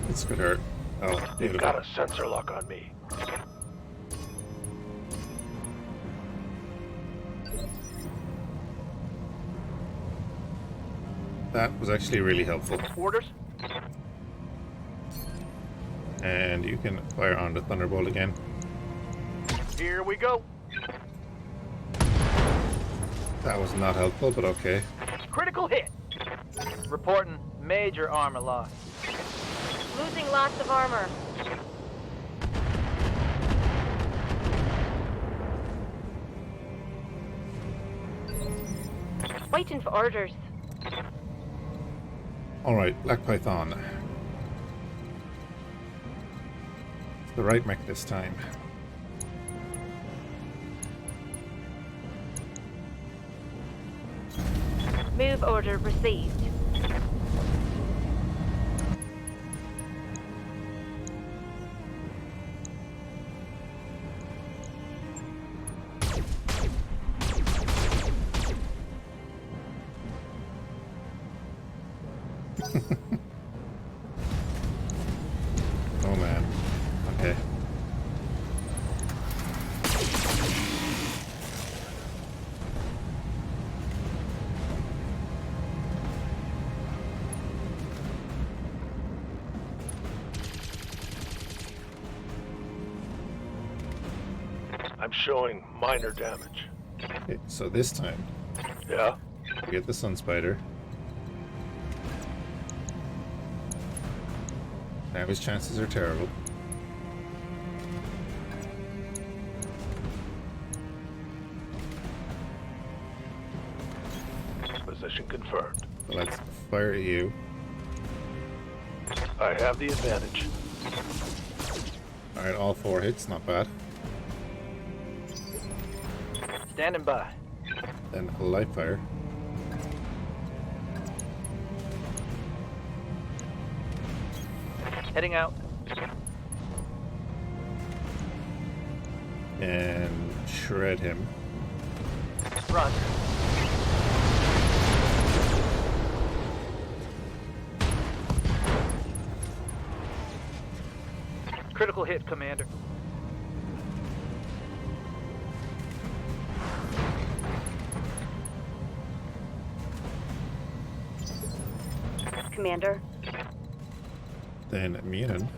This could hurt. Oh, You've beautiful. got a sensor lock on me. That was actually really helpful. Orders? And you can fire on the Thunderbolt again. Here we go. That was not helpful, but okay. Critical hit. Reporting major armor loss. Losing lots of armor. Waiting for orders. Alright, Black Python. It's the right mech this time. Move order received. Oh man. Okay. I'm showing minor damage. Okay, so this time Yeah? we get the Sun Spider. Now his chances are terrible. Position confirmed. So let's fire at you. I have the advantage. Alright, all 4 hits, not bad. Standing by. Then a light fire. Heading out. And shred him. Roger. Critical hit, Commander. Commander. Then Munin.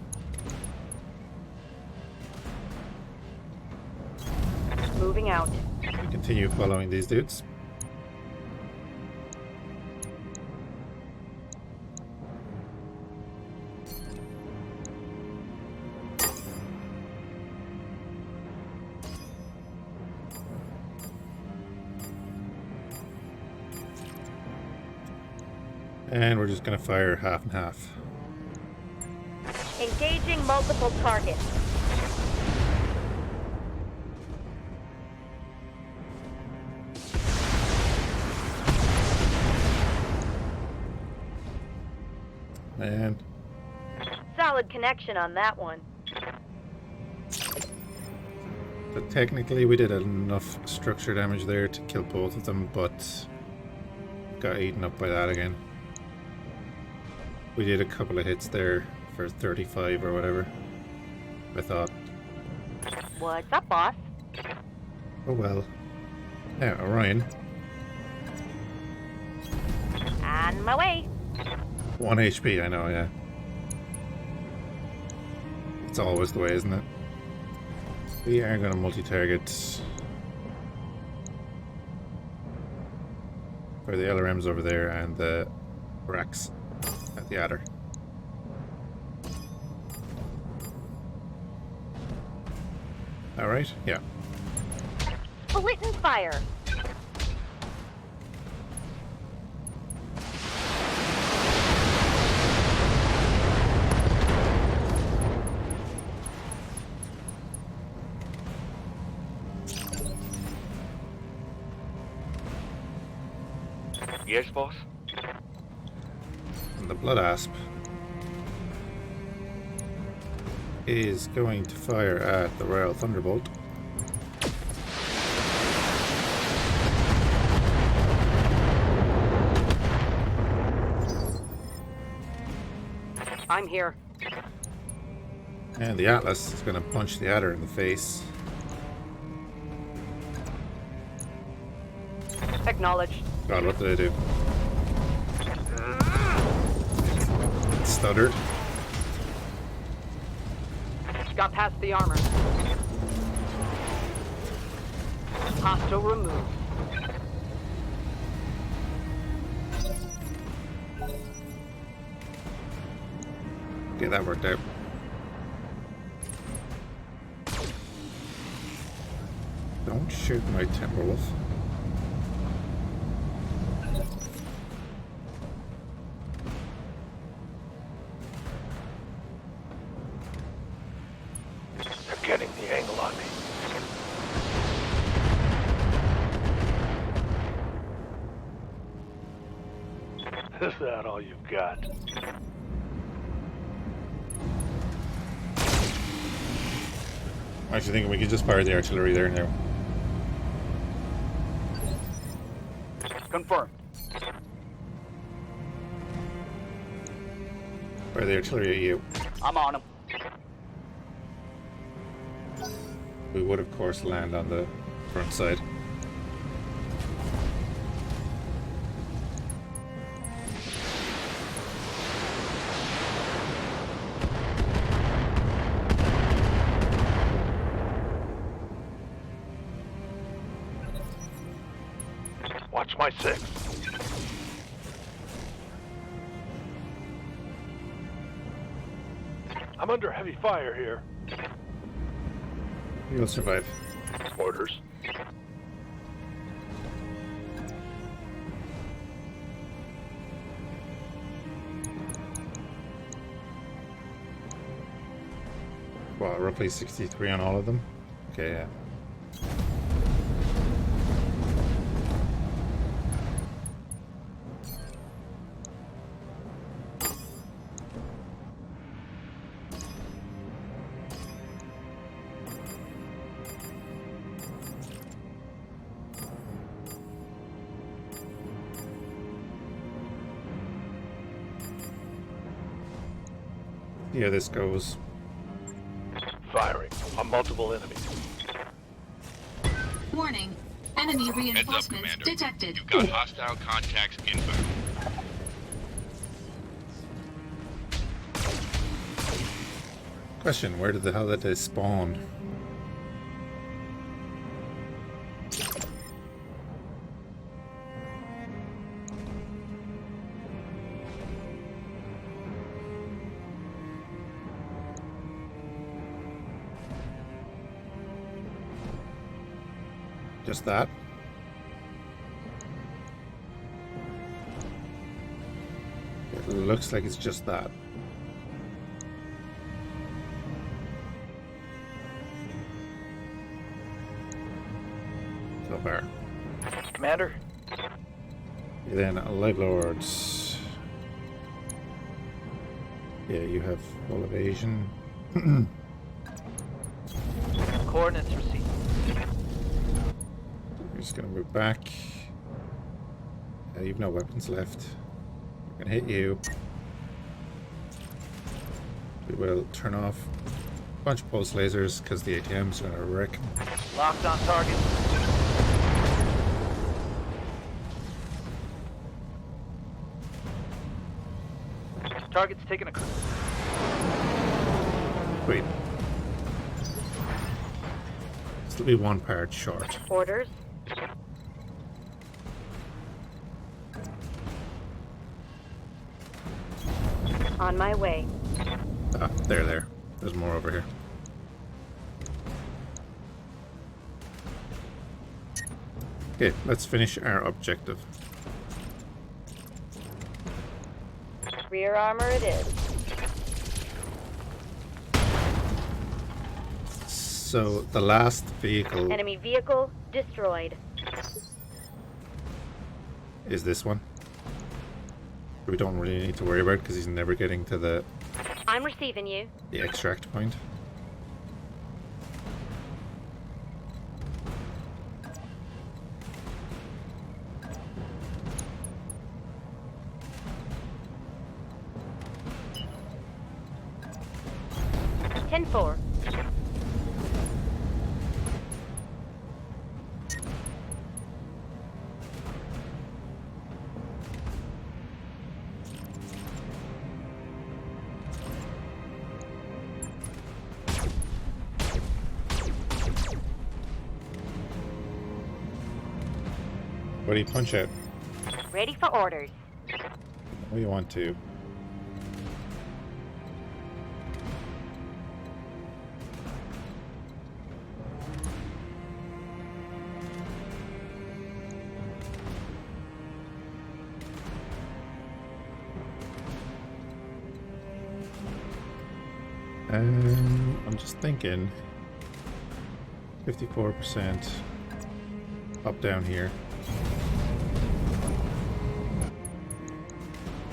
Moving out. We continue following these dudes. And we're just going to fire half and half. Engaging multiple targets. And Solid connection on that one. so technically we did enough structure damage there to kill both of them, but got eaten up by that again. We did a couple of hits there for 35 or whatever, I thought. What's up, boss? Oh well. Now, Orion. On my way. 1 HP, I know, yeah. It's always the way, isn't it? We are going to multi-target for the LRMs over there and the Fhiachs at the adder. Alright, yeah. Split and fire. Yes, boss? And the Blood Asp is going to fire at the Royal Thunderbolt. I'm here. And the Atlas is going to punch the adder in the face. Acknowledged. God, what did I do? It stuttered. Got past the armor. Hostile removed. Okay, that worked out. Don't shoot my Timberwolf. They're getting the angle on me. Is that all you've got? I'm actually thinking we could just fire the artillery there now. Confirmed. Fire the artillery at you. I'm on him. We would, of course, land on the front side. Watch my 6. I'm under heavy fire here. You'll survive. Orders. Well, roughly 63 on all of them. Okay, yeah. Yeah, this goes. Firing on multiple enemies. Warning. Enemy Heads up, reinforcements Commander. detected. You've got hostile contacts inbound. Question, where did the hell did they spawn? Just that? It looks like it's just that. So far. Commander? Then Light Lords. Yeah, you have full evasion. Coordinates received. We're just gonna move back. You've no weapons left. We're gonna hit you. We will turn off a bunch of pulse lasers because the ATM's gonna wreck. Locked on target. Target's taking a... Wait. Still be one part short. Orders. On my way. Ah, there. There's more over here. Okay, let's finish our objective. Rear armor it is. So, the last vehicle Enemy vehicle destroyed. is this one. We don't really need to worry about because he's never getting to the I'm receiving you. extract point. Ten four. What do you punch out? Ready for orders. What do you want to? I'm just thinking 54% up down here.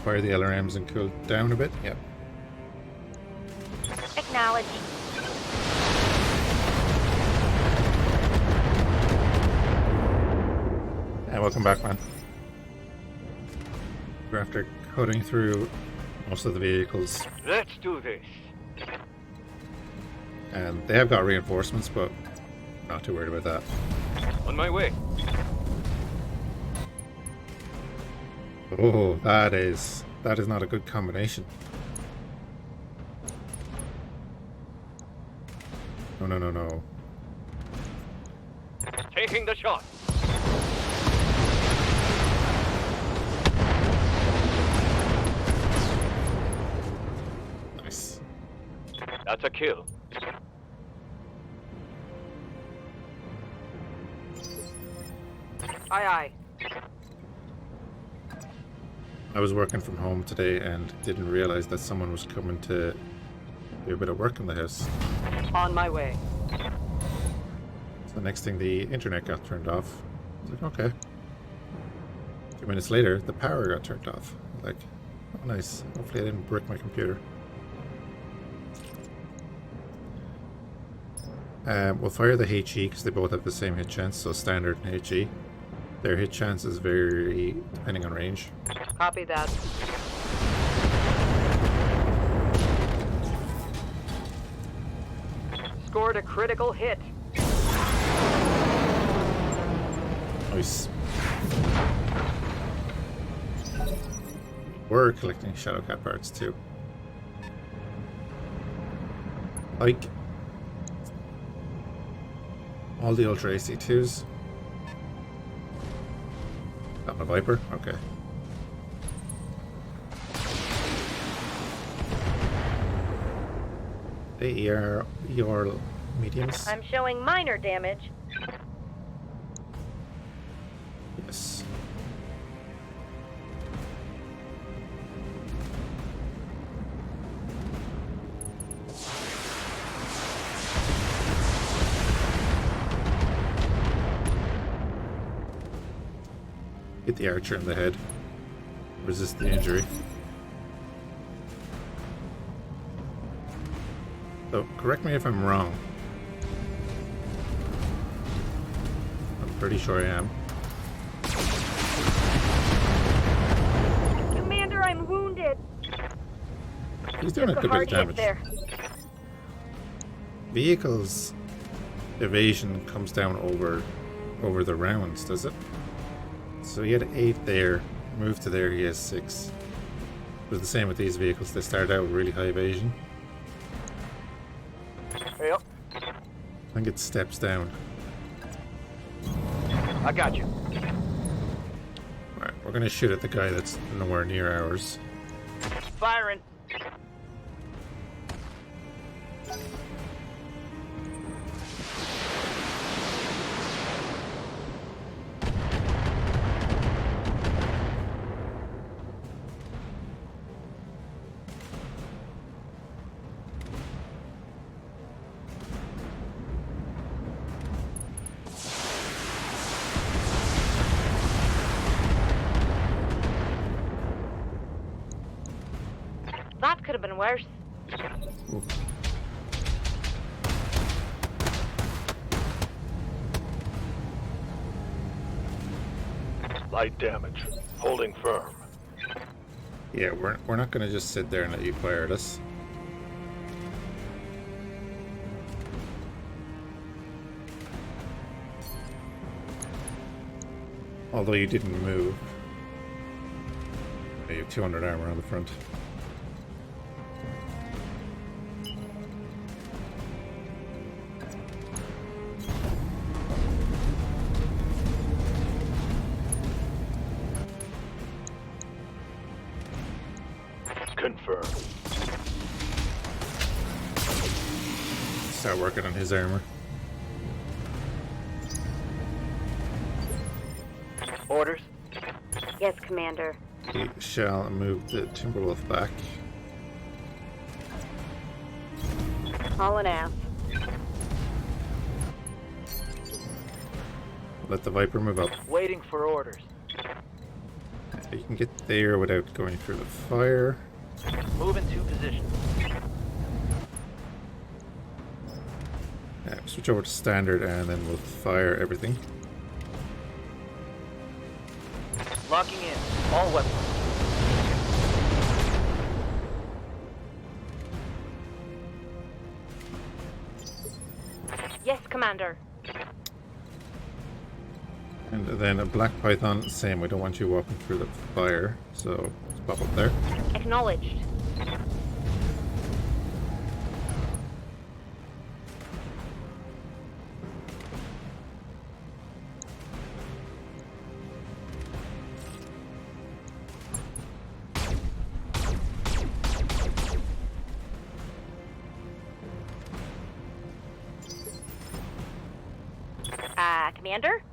Fire the LRMs and cool down a bit. Yep. Acknowledge. And welcome back, man. We're after cutting through most of the vehicles. Let's do this. And they have got reinforcements, but not too worried about that. On my way. Oh, that is not a good combination. No. Taking the shot. Nice. That's a kill. Aye, aye. I was working from home today and didn't realize that someone was coming to do a bit of work in the house. On my way. So the next thing, the internet got turned off. I was like, okay. 2 minutes later, the power got turned off. I was like, oh, nice. Hopefully I didn't brick my computer. We'll fire the HE because they both have the same hit chance, so standard and HE. Their hit chance is vary depending on range. Copy that. Scored a critical hit. Nice. We're collecting Shadowcat parts too. like all the Ultra AC2s. Got my Viper? Okay. ER mediums? I'm showing minor damage. Yes. Hit the archer in the head. Resist the injury. So, correct me if I'm wrong. I'm pretty sure I am. Commander, I'm wounded. He's doing a Took a good bit of hard hit damage. there. Vehicles evasion comes down over the rounds, does it? So he had 8 there, moved to there, he has 6. It was the same with these vehicles, they start out with really high evasion. Yep. I think it steps down. I got you. Alright, we're gonna shoot at the guy that's nowhere near ours. Firing. That could have been worse. Ooh. Light damage. Holding firm. Yeah, we're not gonna just sit there and let you fire at us. Although you didn't move. You have 200 armor on the front. Confirm. Start working on his armor. Orders. Yes, Commander. We shall move the Timberwolf back. Hauling ass. Let the Viper move up. Waiting for orders. You can get there without going through the fire. Move into position. Yeah, switch over to standard and then we'll fire everything. Locking in. All weapons. Yes, Commander. And then a Black Python, same, we don't want you walking through the fire, so let's pop up there. Acknowledged. Commander?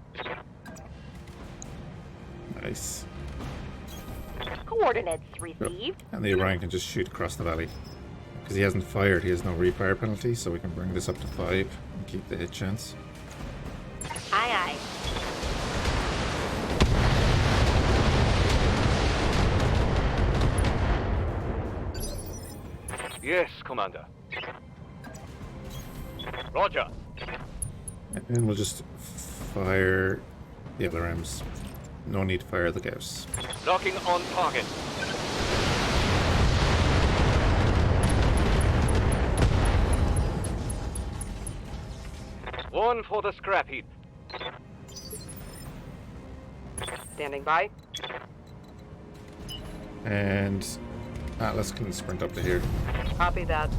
Nice. Coordinates received. And the Orion can just shoot across the valley. Because he hasn't fired, he has no refire penalty, so we can bring this up to 5 and keep the hit chance. Aye, aye. Yes, Commander. Roger. And we'll just fire the other M's. No need to fire the Gauss. Locking on target. One for the scrap heap. Standing by. And Atlas can sprint up to here. Copy that.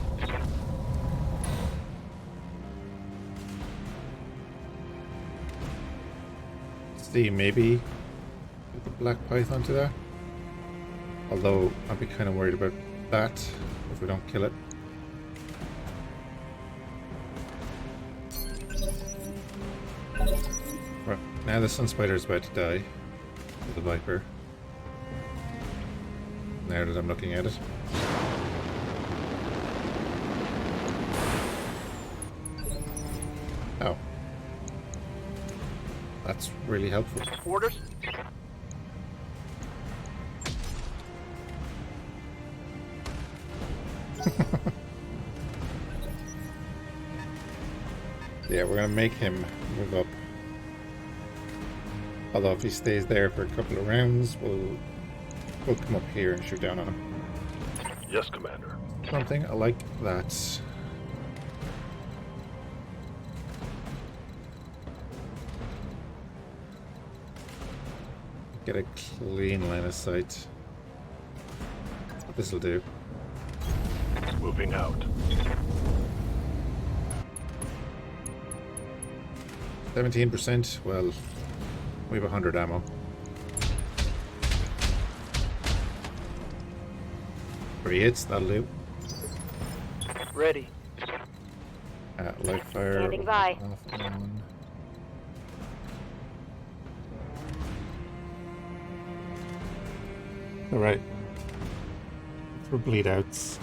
see maybe put the black python to that. Although I'd be kind of worried about that if we don't kill it. Right, now the sun spider is about to die with the viper. Now that I'm looking at it. Oh. That's really helpful. Orders? Yeah, we're gonna make him move up. Although if he stays there for a couple of rounds, we'll come up here and shoot down on him. Yes, Commander. Something I like that. Get a clean line of sight. What this'll do. Moving out. 17%. Well, we have 100 ammo. Three hits, that'll do. Ready. Light fire. Standing by. Off on. Alright. For bleed outs.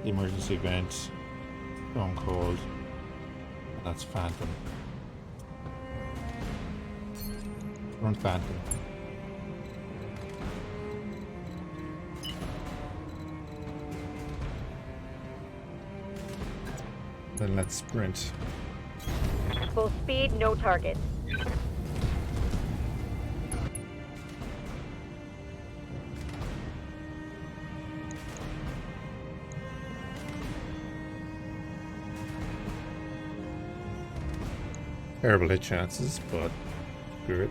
The emergency vent. Stone cold. And that's Phantom. Run Phantom. Then let's sprint. Full speed, no target. Terrible hit chances, but screw it.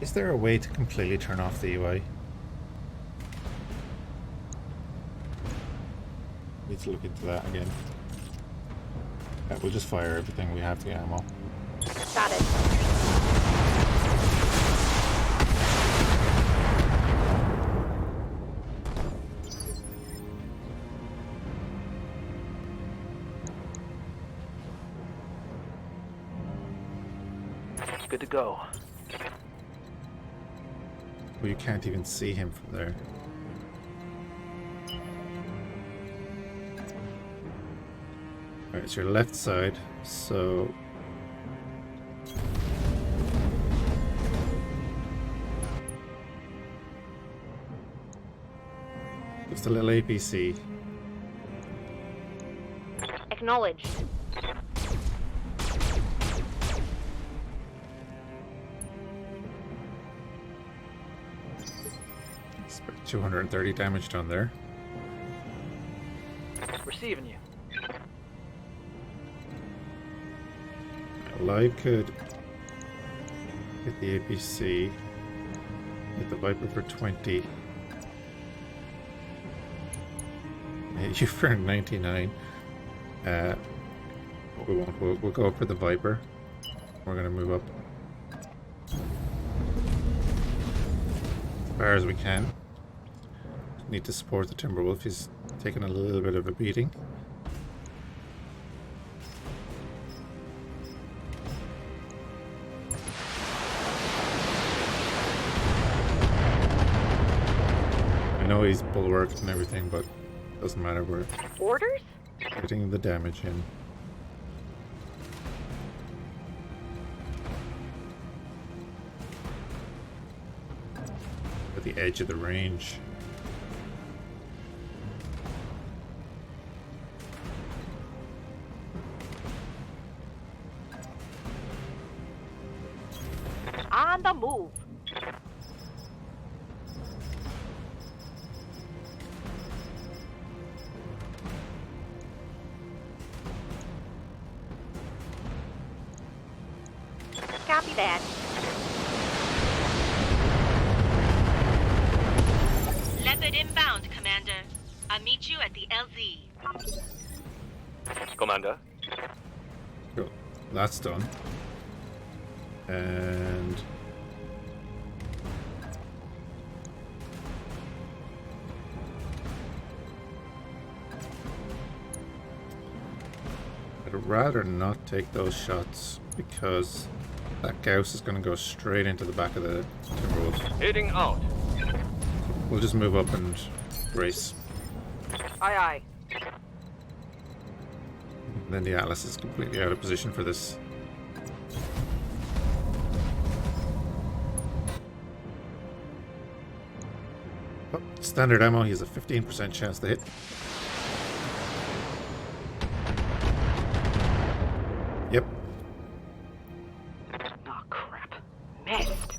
Is there a way to completely turn off the UI? Need to look into that again. Yeah, we'll just fire everything we have the ammo. Got it. Good to go. Well, you can't even see him from there. Alright, it's your left side, so... Just a little APC. Acknowledged. It's about 230 damage done there. Receiving you. Well, I could get the APC, get the Viper for 20. Hit you for 99. We won't. We'll go up for the Viper. We're gonna move up as far as we can. Need to support the Timberwolf. He's taking a little bit of a beating. I know he's bulwarked and everything, but doesn't matter. We're Orders? getting the damage in. At the edge of the range. On the move. Copy that. Leopard inbound, Commander. I'll meet you at the LZ. Commander. Cool. That's done. And I'd rather not take those shots because that Gauss is going to go straight into the back of the Timberwolves. Heading out. We'll just move up and race. Aye, aye. And then the Atlas is completely out of position for this. Oh, standard ammo, he has a 15% chance to hit. Yep. Oh, crap. Missed.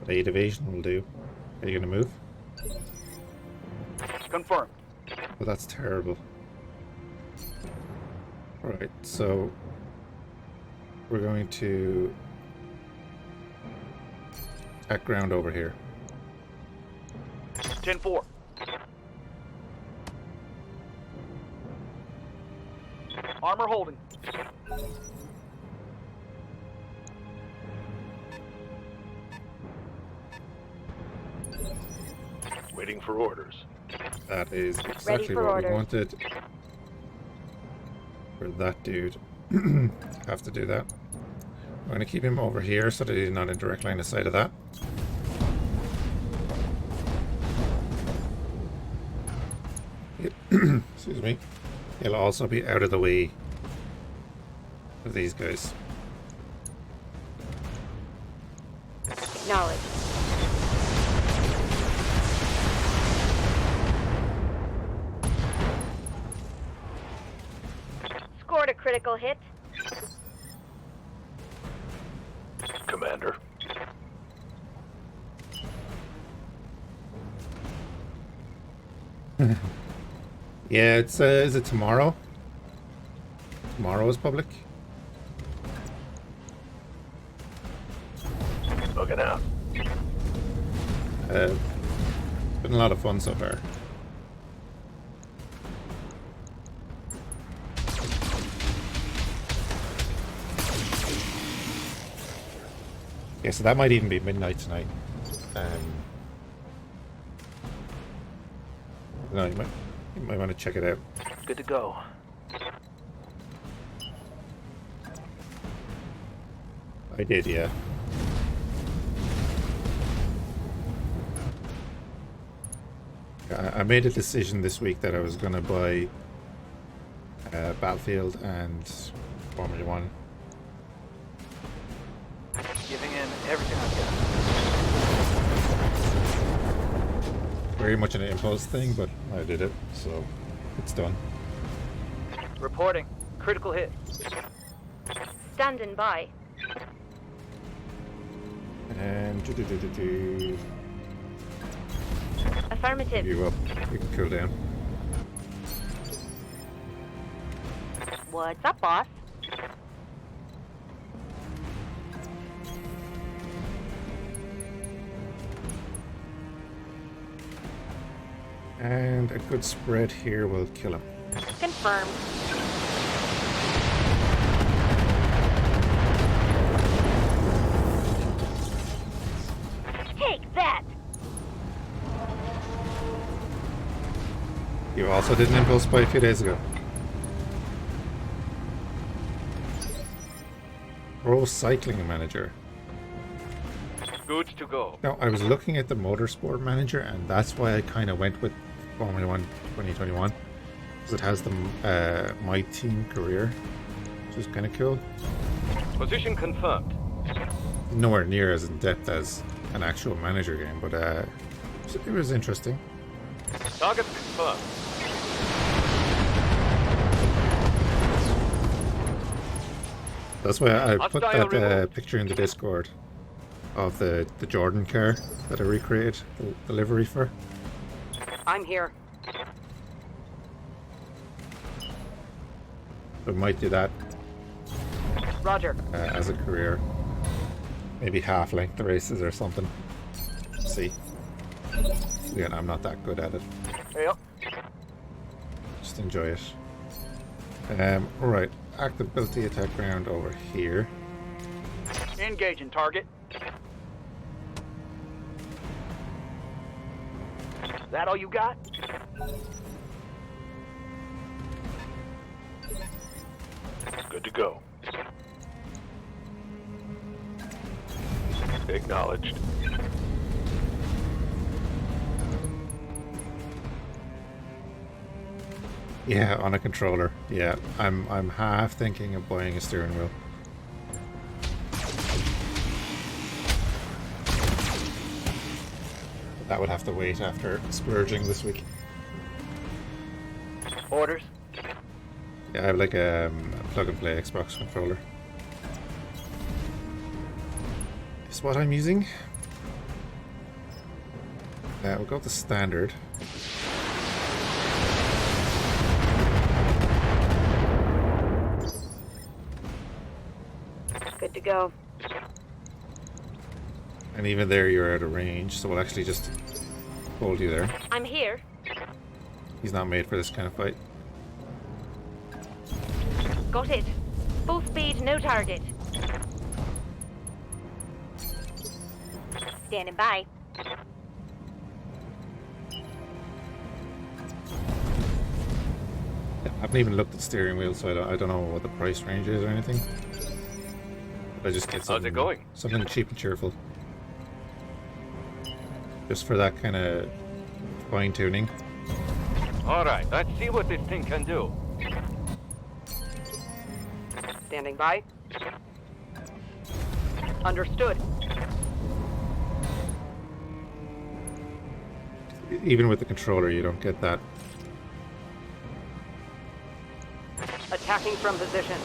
But 8 evasion will do. Are you going to move? Confirmed. Well, that's terrible. Alright, so we're going to attack ground over here. 10-4. Armor holding. Waiting for orders. That is exactly for what orders. we wanted. For that dude. Have to do that. I'm going to keep him over here so that he's not in direct line of sight of that. Excuse me. He'll also be out of the way of these guys. Knowledge. Scored a critical hit. Commander. Yeah, it's is it tomorrow? Tomorrow is public. Looking out. Been a lot of fun so far. Yeah, so that might even be midnight tonight. No, you might want to check it out. Good to go. I did, yeah. I made a decision this week that I was going to buy Battlefield and Formula 1. Giving in everything I've got. Very much an impulse thing, but I did it, so it's done. Reporting. Critical hit. Standing by. And Affirmative. you up. You can cool down. What's up, boss? And a good spread here will kill him. Confirmed. Take that! You also did an impulse buy a few days ago. Pro Cycling Manager. Good to go. No, I was looking at the Motorsport Manager, and that's why I kind of went with Formula 1 2021. Because it has the My Team career, which is kind of cool. Position confirmed. Nowhere near as in depth as an actual manager game, but it was interesting. Target confirmed. That's why I put Hostile that removed. picture in the Discord of the Jordan car that I recreated the livery for. I'm here. We might do that Roger. as a career. Maybe half-length races or something. See. Again, I'm not that good at it. Yep. Just enjoy it. Alright, active ability attack round over here. Engaging target. That all you got? Good to go. Acknowledged. Yeah, on a controller. Yeah, I'm half thinking of buying a steering wheel. But that would have to wait after splurging this week. Orders. Yeah, I have like a plug-and-play Xbox controller. Is what I'm using. We'll go with the standard. Good to go. And even there you're out of range, so we'll actually just hold you there. I'm here. He's not made for this kind of fight. Got it. Full speed, no target. Standing by. I haven't even looked at steering wheel, so I don't know what the price range is or anything. But I just get something, How's it going? something cheap and cheerful. Just for that kind of fine-tuning. Alright, let's see what this thing can do. Standing by. Understood. Even with the controller, you don't get that. Attacking from position.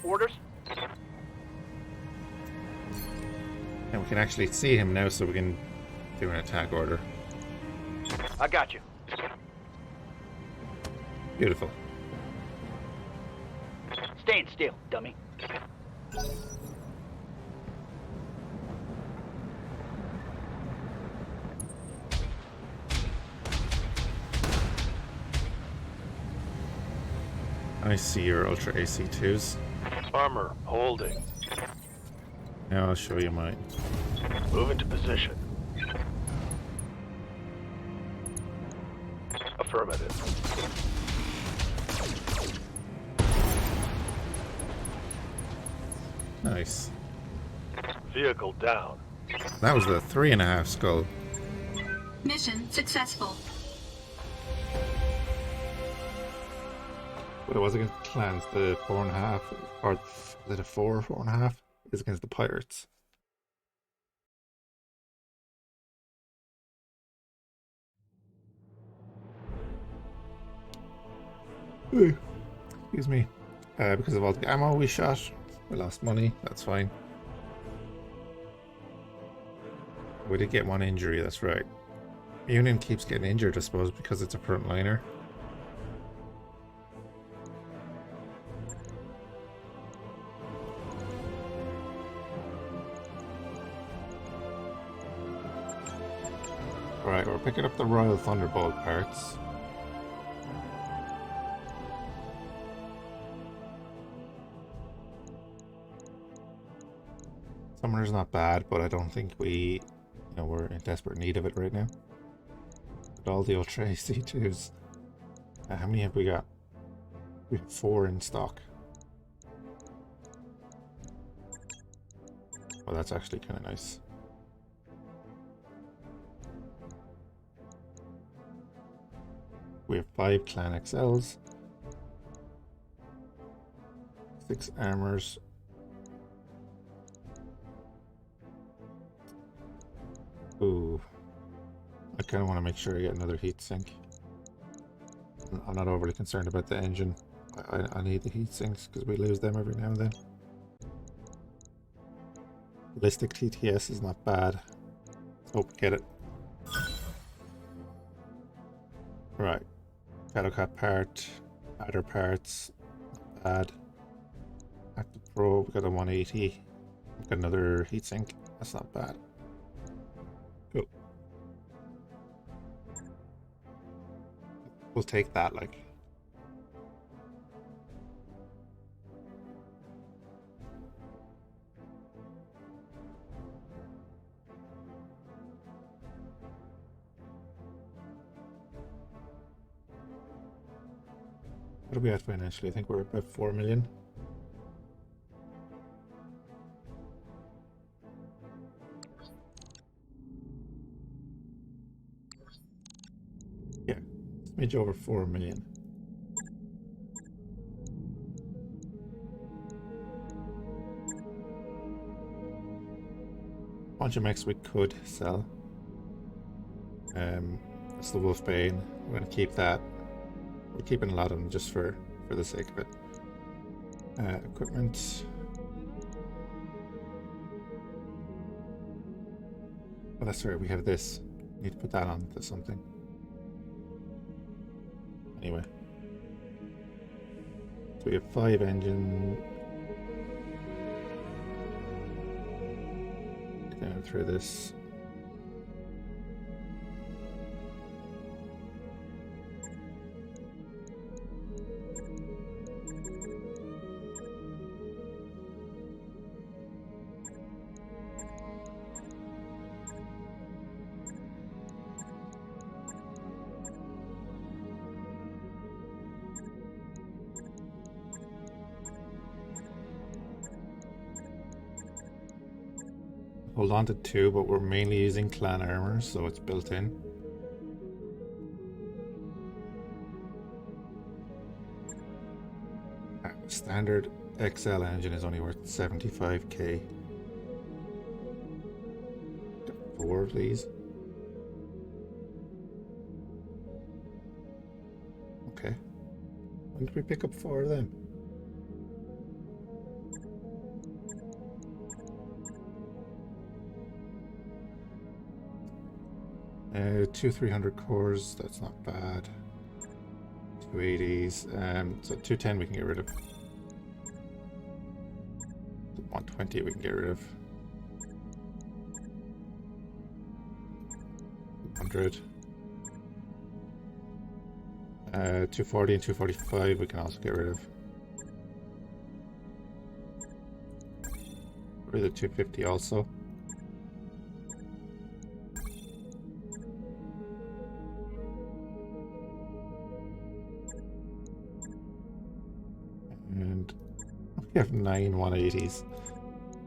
Orders. And we can actually see him now, so we can do an attack order. I got you. Beautiful. Stand still, dummy. I see your Ultra AC2s. Armor holding. Now I'll show you mine. Move into position. Affirmative. Nice. Vehicle down. That was the 3.5 skull. Mission successful. But it was against the clans, the 4.5, or is it a 4.5? Is against the pirates. Ooh, excuse me. Because of all the ammo we shot, we lost money, that's fine. We did get one injury, that's right. Union keeps getting injured, I suppose, because it's a frontliner. Alright, we're picking up the Royal Thunderbolt parts. Summoner's not bad, but I don't think we're in desperate need of it right now. But all the Ultra AC2s. How many have we got? We have 4 in stock. Well, that's actually kind of nice. We have 5 Clan XLs, 6 armors, ooh, I kind of want to make sure I get another heat sink. I'm not overly concerned about the engine. I need the heat sinks because we lose them every now and then. Ballistic TTS is not bad. Let's hope we get it. Right. Shadowcat part, adder parts, not bad. Active probe, we got a 180. We got another heatsink. That's not bad. Cool. We'll take that, like. What are we at financially? I think we're about 4 million. Yeah, smidge over 4 million. Bunch of mechs we could sell. That's the Wolfbane. We're gonna keep that. We're keeping a lot of them just for the sake of it. Equipment. Oh, that's right. We have this. Need to put that on to something. Anyway, so we have 5 engine. Down through this. Hold on to 2, but we're mainly using clan armor, so it's built in. Standard XL engine is only worth 75k. 4, please. Okay. When did we pick up 4 of them? Two 300 cores, that's not bad. 280s, so 210 we can get rid of. 120 we can get rid of. 100. 240 and 245 we can also get rid of. Rid of 250 also. And we have 9 180s.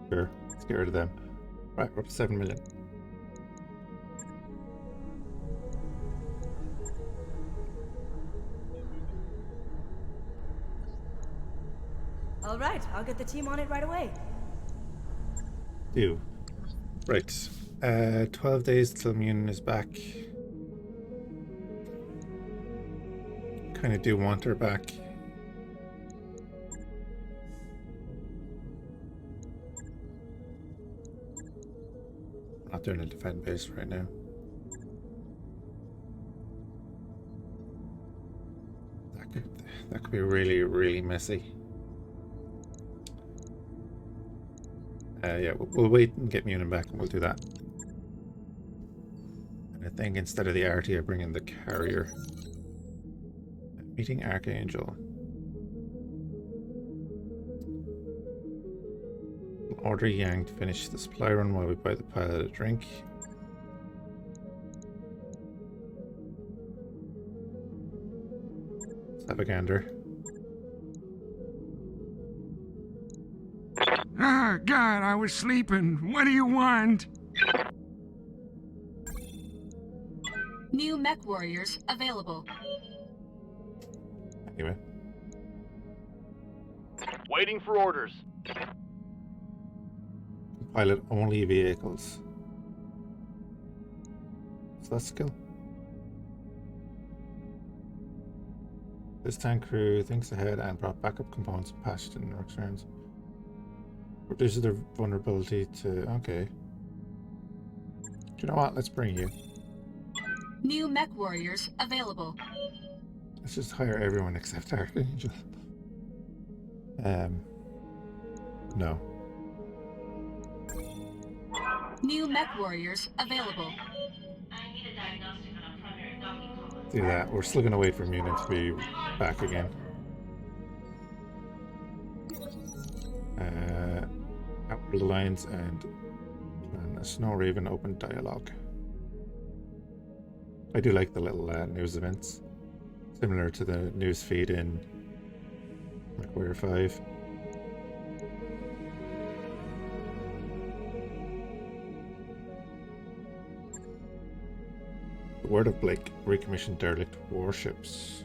Sure, let's get rid of them. Right, we're up to 7 million. All right, I'll get the team on it right away. Do. Right. 12 days till Immune is back. Kind of do want her back. Not doing a defend base right now. That could be really, really messy. Yeah, we'll wait and get Munin back and we'll do that. And I think instead of the arty, I bring in the carrier. Meeting Archangel. We'll order Yang to finish the supply run while we buy the pilot a drink. Let's have a gander. Ah, God, I was sleeping. What do you want? New mech warriors available. Anyway. Waiting for orders. Pilot only vehicles. What's that skill? This tank crew thinks ahead and brought backup components and patched in returns. Reduces their vulnerability to... Okay. Do you know what? Let's bring you. New mech warriors available. Let's just hire everyone except Archangel. No. New mech warriors available. I need a diagnostic on a primary docking complex. Do that. We're still gonna wait for Munin to be back again. Outward Alliance and a Snow Raven open dialogue. I do like the little news events, similar to the news feed in MechWarrior 5. The Word of Blake, recommissioned derelict warships.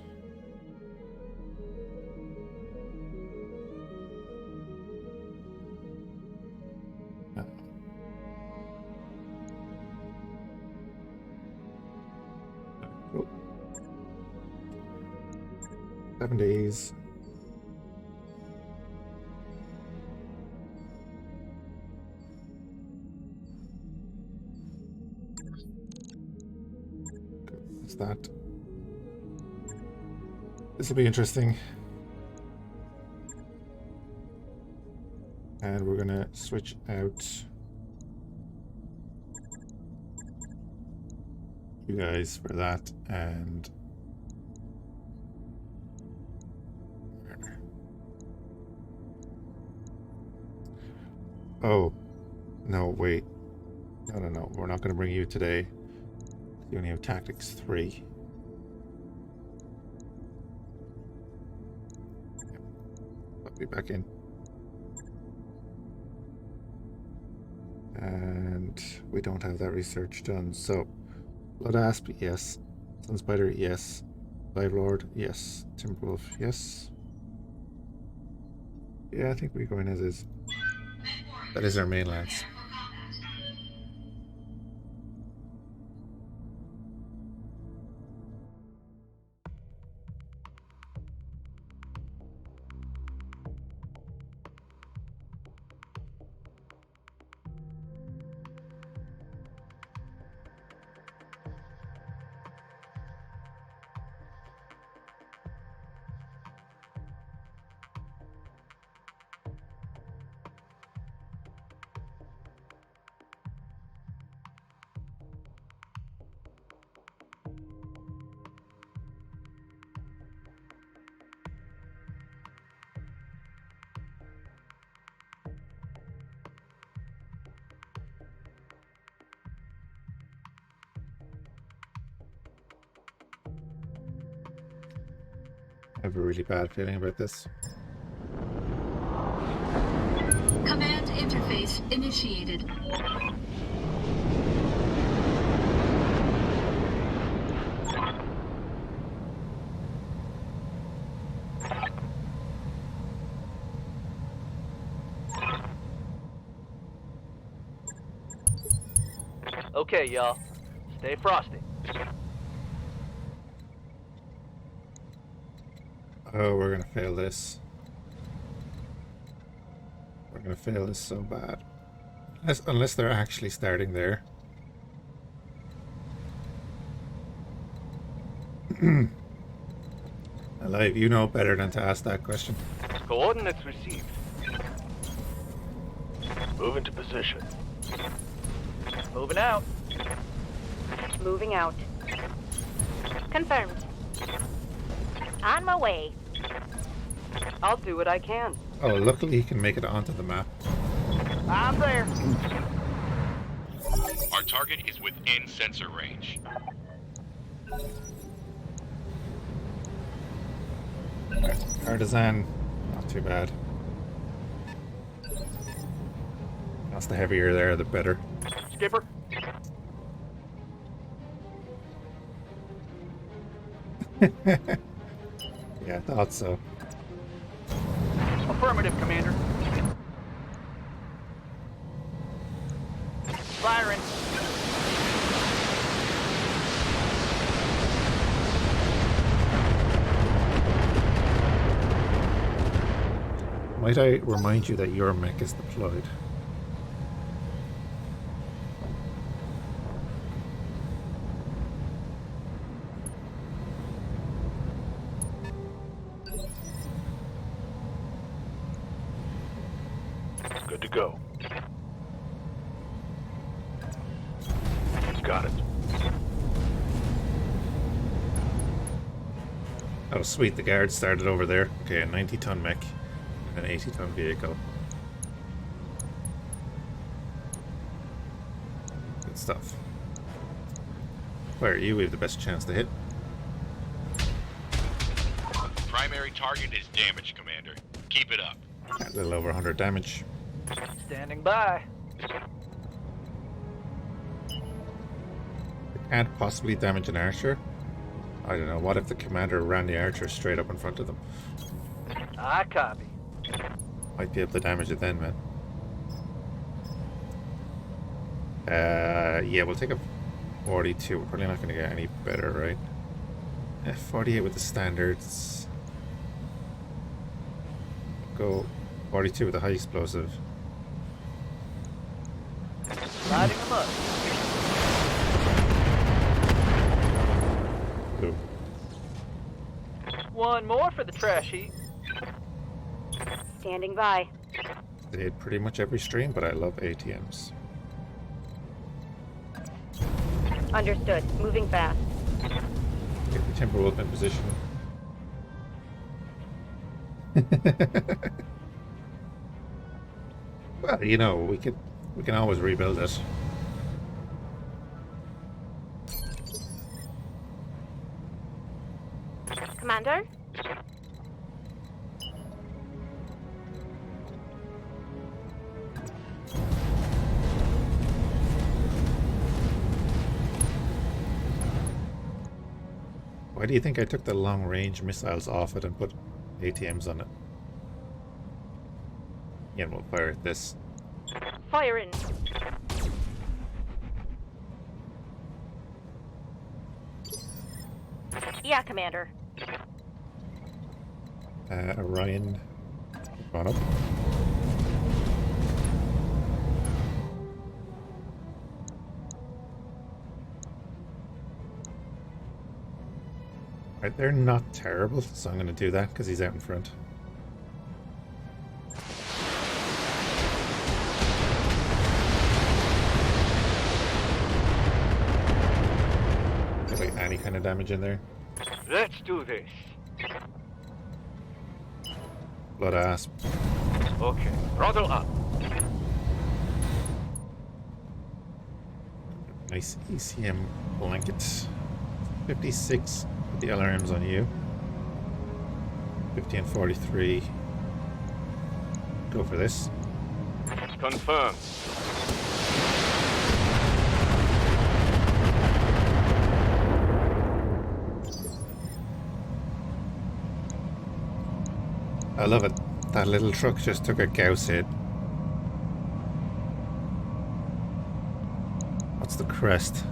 Cool. 7 days. What's that? This will be interesting. And we're gonna switch out you guys for that, and oh no, wait, no, we're not going to bring you today. You only have tactics 3. I'll be back in. And we don't have that research done, so Blood Asp, yes. Sunspider, yes. Live Lord, yes. Timberwolf, yes. Yeah, I think we're going as is. That is our main lance. I have a really bad feeling about this. Command interface initiated. Okay, y'all. Stay frosty. Oh, we're gonna fail this. We're gonna fail this so bad. Unless they're actually starting there. Alive, you know better than to ask that question. Coordinates received. Move into position. Moving out. Moving out. Confirmed. On my way. I'll do what I can. Oh, luckily he can make it onto the map. I'm there. Our target is within sensor range. Artisan, not too bad. That's the heavier there, the better. Skipper. Yeah, I thought so. Affirmative, Commander. Firing. Might I remind you that your mech is deployed? Good to go. Got it. Oh, sweet. The guard started over there. Okay, a 90-ton mech and an 80-ton vehicle. Good stuff. Where are you? We have the best chance to hit. Primary target is damaged, Commander. Keep it up. A little over 100 damage. Standing by. Can't possibly damage an archer. I don't know. What if the commander ran the archer straight up in front of them? I copy. Might be able to damage it then, man. Yeah, we'll take a 42. We're probably not going to get any better, right? 48 with the standards. Go 42 with the high explosive. Lighting them up. Boom. One more for the trash heap. Standing by. They hit pretty much every stream, but I love ATMs. Understood. Moving fast. Get the Timberwolf in position. Well, you know, we can always rebuild it. Commander? Why do you think I took the long-range missiles off it and put ATMs on it? Yeah, we'll fire at this. Fire in. Yeah, Commander. Orion, come on up. Right, they're not terrible, so I'm going to do that because he's out in front. Get like any kind of damage in there. Let's do this. Blood asp. Okay, throttle up. Nice ECM blanket. 56 with the LRMs on you. 50 and 43. Go for this. Confirmed. I love it. That little truck just took a Gauss hit. What's the crest?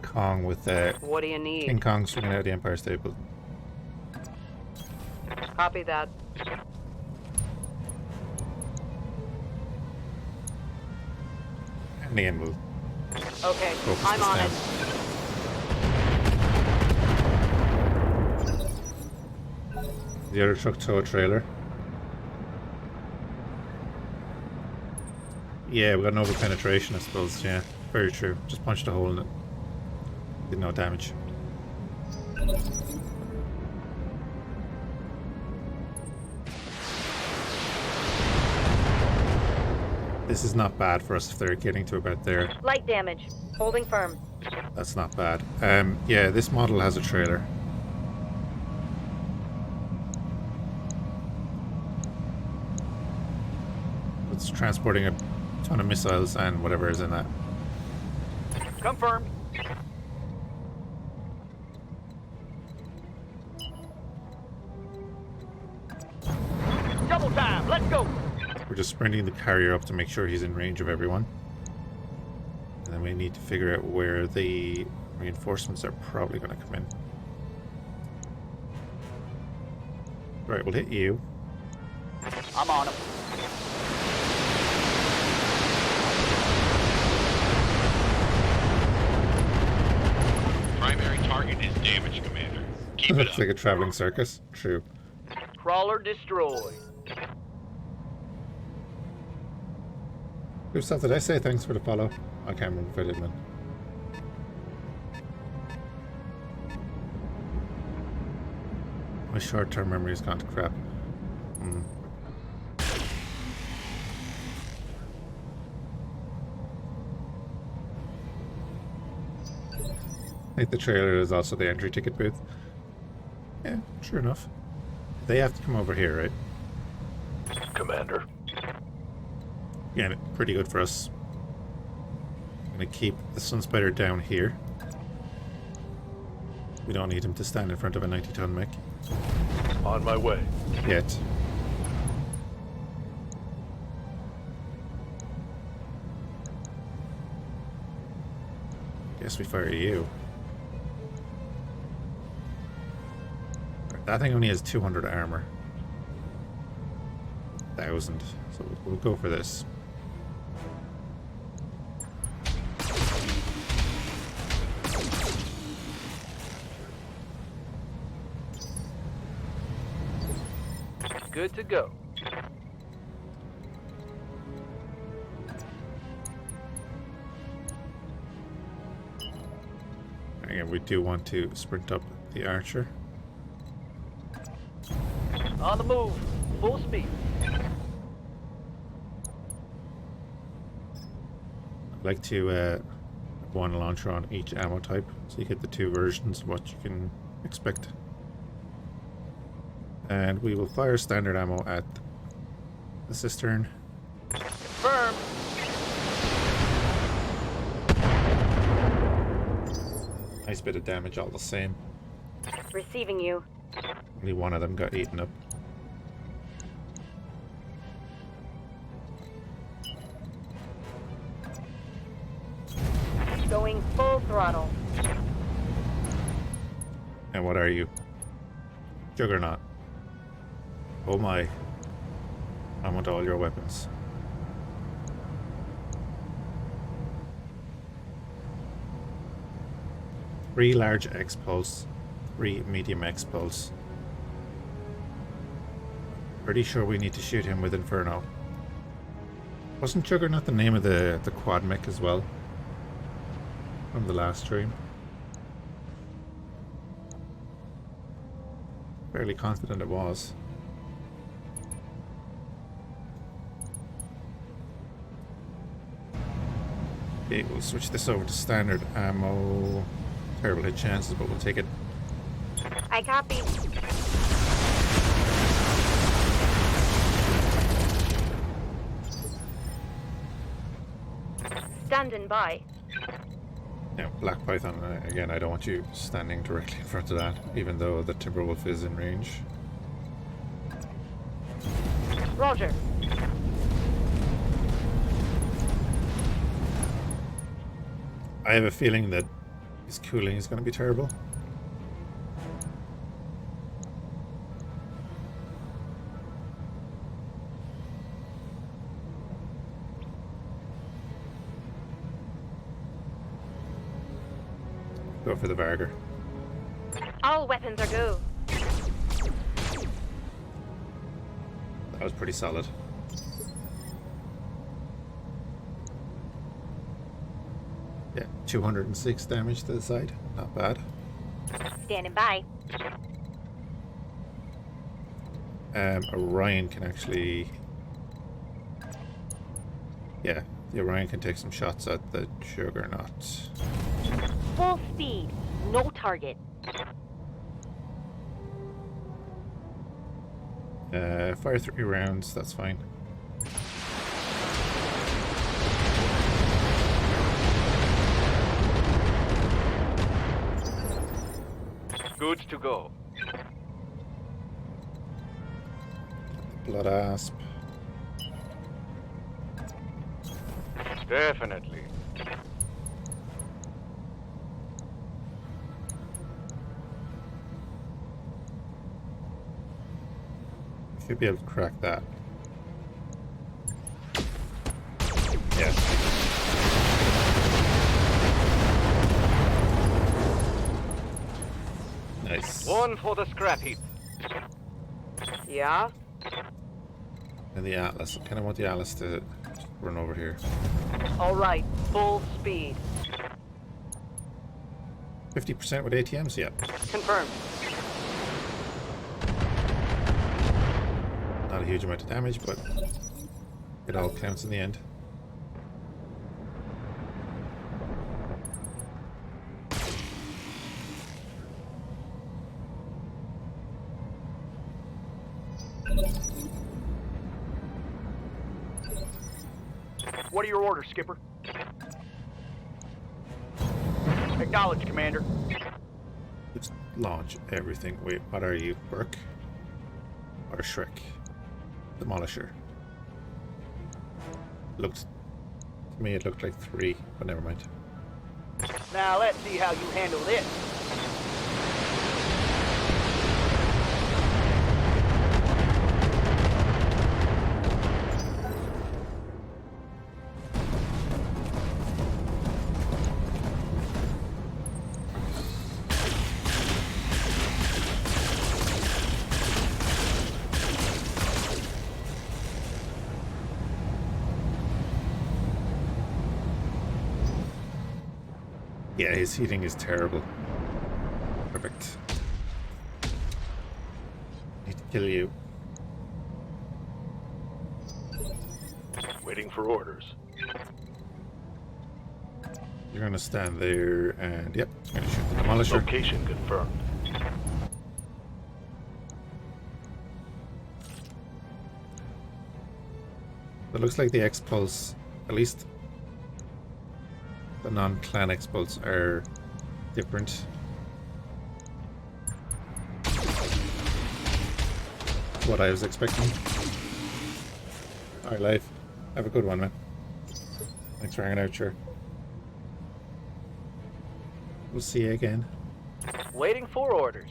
Kong with What do you need? King Kong swinging out of the Empire State Building. Copy that. And again, we'll Okay, focus I'm this on down. it. The other truck tow a trailer. Yeah, we got an over penetration, I suppose. Yeah, very true. Just punched a hole in it. Did no damage. This is not bad for us if they're getting to about there. Light damage. Holding firm. That's not bad. Yeah, this model has a trailer. It's transporting a ton of missiles and whatever is in that. Confirmed. Double time. Let's go. We're just sprinting the carrier up to make sure he's in range of everyone. And then we need to figure out where the reinforcements are probably going to come in. Right, we'll hit you. I'm on him. damage, Commander. Keep it Looks up. like a traveling circus. True. Crawler destroyed. Yourself, did I say thanks for the follow? I can't remember if I did, man. My short-term memory's gone to crap. I think the trailer is also the entry ticket booth. Yeah, sure enough. They have to come over here, right? Commander. Yeah, pretty good for us. I'm gonna keep the Sun Spider down here. We don't need him to stand in front of a 90-ton mech. On my way. Yet. Guess we fire you. That thing only has 200 armor. 1,000. So we'll go for this. Good to go. Again, we do want to sprint up the archer. On the move. Full speed. I'd like to have one launcher on each ammo type, so you get the two versions of what you can expect. And we will fire standard ammo at the cistern. Confirmed. Nice bit of damage all the same. Receiving you. Only one of them got eaten up. Going full throttle. And what are you? Juggernaut. Oh my. I want all your weapons. Three large X-Pulse, 3 medium X-Pulse. Pretty sure we need to shoot him with Inferno. Wasn't Juggernaut the name of the quad mech as well? From the last stream? Fairly confident it was. Okay, we'll switch this over to standard ammo. Terrible hit chances, but we'll take it. I copy. Standing by. Now, Black Python, again, I don't want you standing directly in front of that, even though the Timberwolf is in range. Roger. I have a feeling that his cooling is going to be terrible. Go for the Varger. All weapons are go. That was pretty solid. Yeah, 206 damage to the side. Not bad. Standing by. Orion can actually... Yeah, the Orion can take some shots at the Juggernaut. Full speed. No target. Fire 3 rounds, that's fine. Good to go. Blood Asp. Definitely. Should be able to crack that. Yeah. One for the scrap heap. Yeah? And the Atlas. I kind of want the Atlas to just run over here. All right, full speed. 50% with ATMs, yeah. Confirmed. Not a huge amount of damage, but it all counts in the end. What are your orders, Skipper? Acknowledge, Commander. Just launch everything. Wait, what are you? Burke? Or Shrek? Demolisher. Looks to me it looked like 3, but never mind. Now let's see how you handle this. Yeah, his heating is terrible. Perfect. Need to kill you. Waiting for orders. You're gonna stand there and yep, I'm gonna shoot the Demolisher. Location confirmed. It looks like the X-Pulse, at least the non-clan X-Pulse, are different. What I was expecting. Alright, life. Have a good one, man. Thanks for hanging out, sure. We'll see you again. Waiting for orders.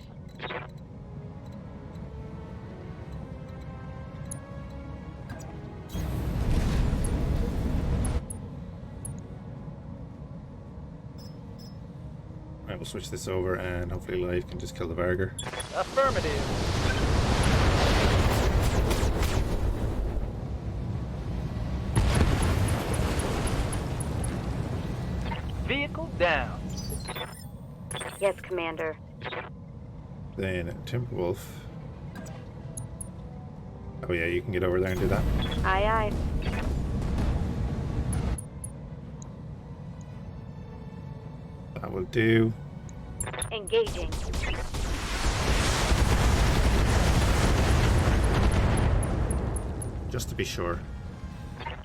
Alright, we'll switch this over and hopefully life can just kill the Varger. Affirmative. Vehicle down. Yes, Commander. Then Timberwolf. Oh yeah, you can get over there and do that. Aye, aye. That will do. Engaging. Just to be sure.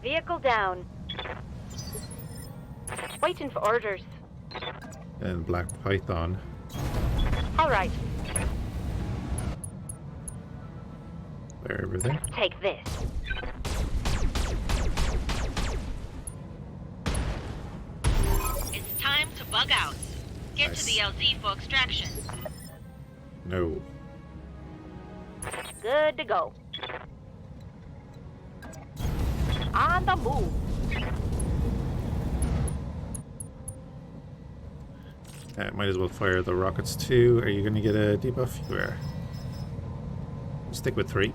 Vehicle down. Waiting for orders. And Black Python. All right. Clear everything. Take this. It's time to bug out. Get Nice. to the LZ for extraction. No. Good to go. On the move. Might as well fire the rockets too. Are you going to get a debuff? You are. Stick with 3.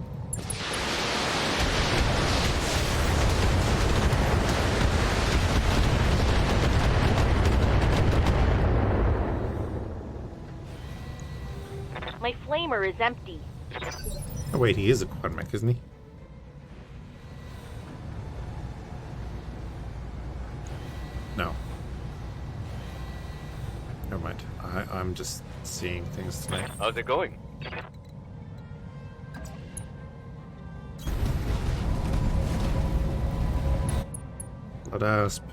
My flamer is empty. Oh wait, he is a quad mech, isn't he? No. Never mind. I'm just seeing things tonight. How's it going? Blood Asp.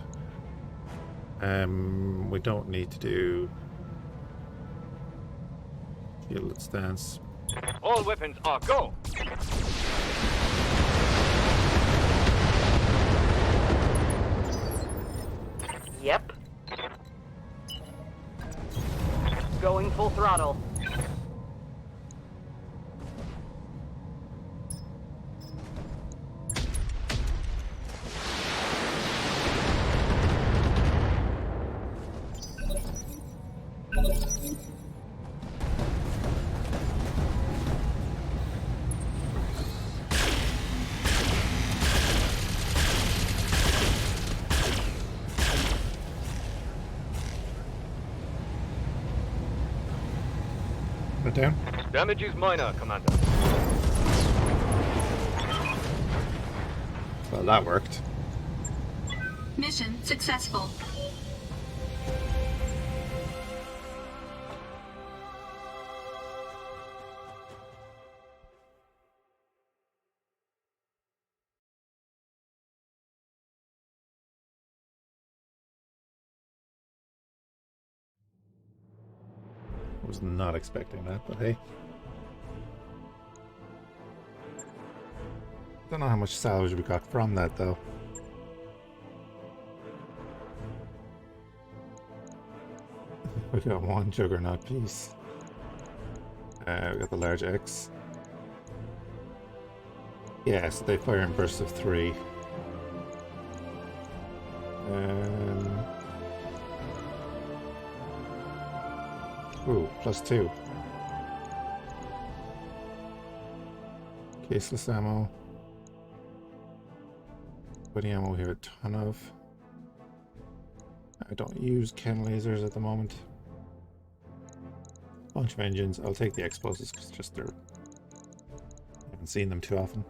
We don't need to do shielded stance. All weapons are go! Yep. Going full throttle. it down. Damage is minor, Commander. Well, that worked. Mission successful. Was not expecting that, but hey. Don't know how much salvage we got from that though. We got one Juggernaut piece. We got the large X. Yeah, so they fire in bursts of 3. Ooh, +2. Caseless ammo. Buddy ammo we have a ton of. I don't use chem lasers at the moment. Bunch of engines. I'll take the explosives because just they're... I haven't seen them too often.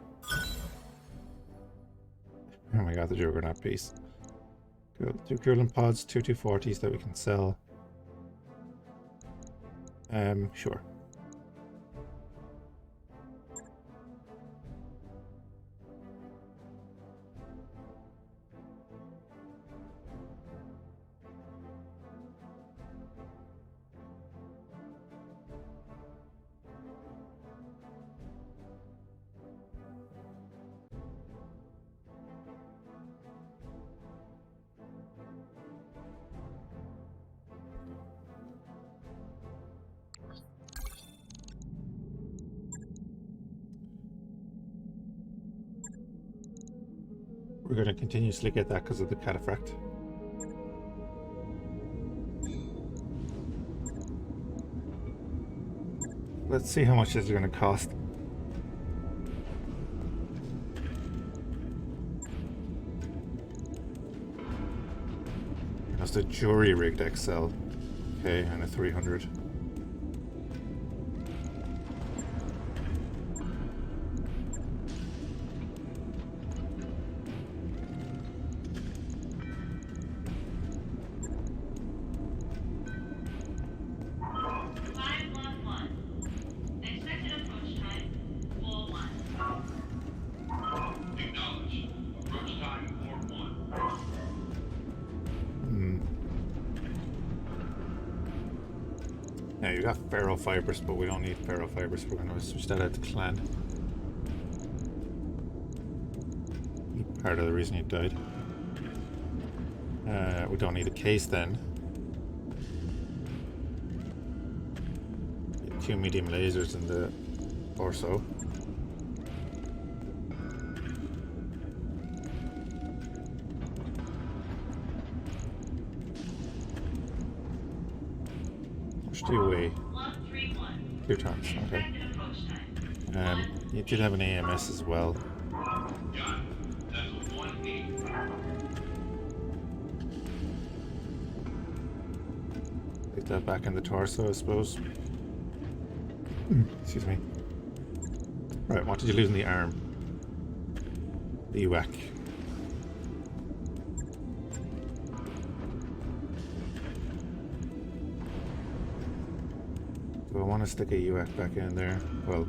Oh my god, the Juggernaut piece. Cool. 2 coolant pods, 2 240s that we can sell. Sure. We're going to continuously get that because of the cataphract. Let's see how much this is going to cost. That's the jury rigged XL. Okay, and a 300. Yeah, you got ferrofibers, but we don't need ferrofibers. We're going to switch that out to clan. Part of the reason you died. We don't need a case then. 2 medium lasers in the torso. Do we? 2 tons, okay. You did have an AMS as well. Take that back in the torso, I suppose. Excuse me. Right, what did you lose in the arm? The UAC. Do I want to stick a UAC back in there? Well,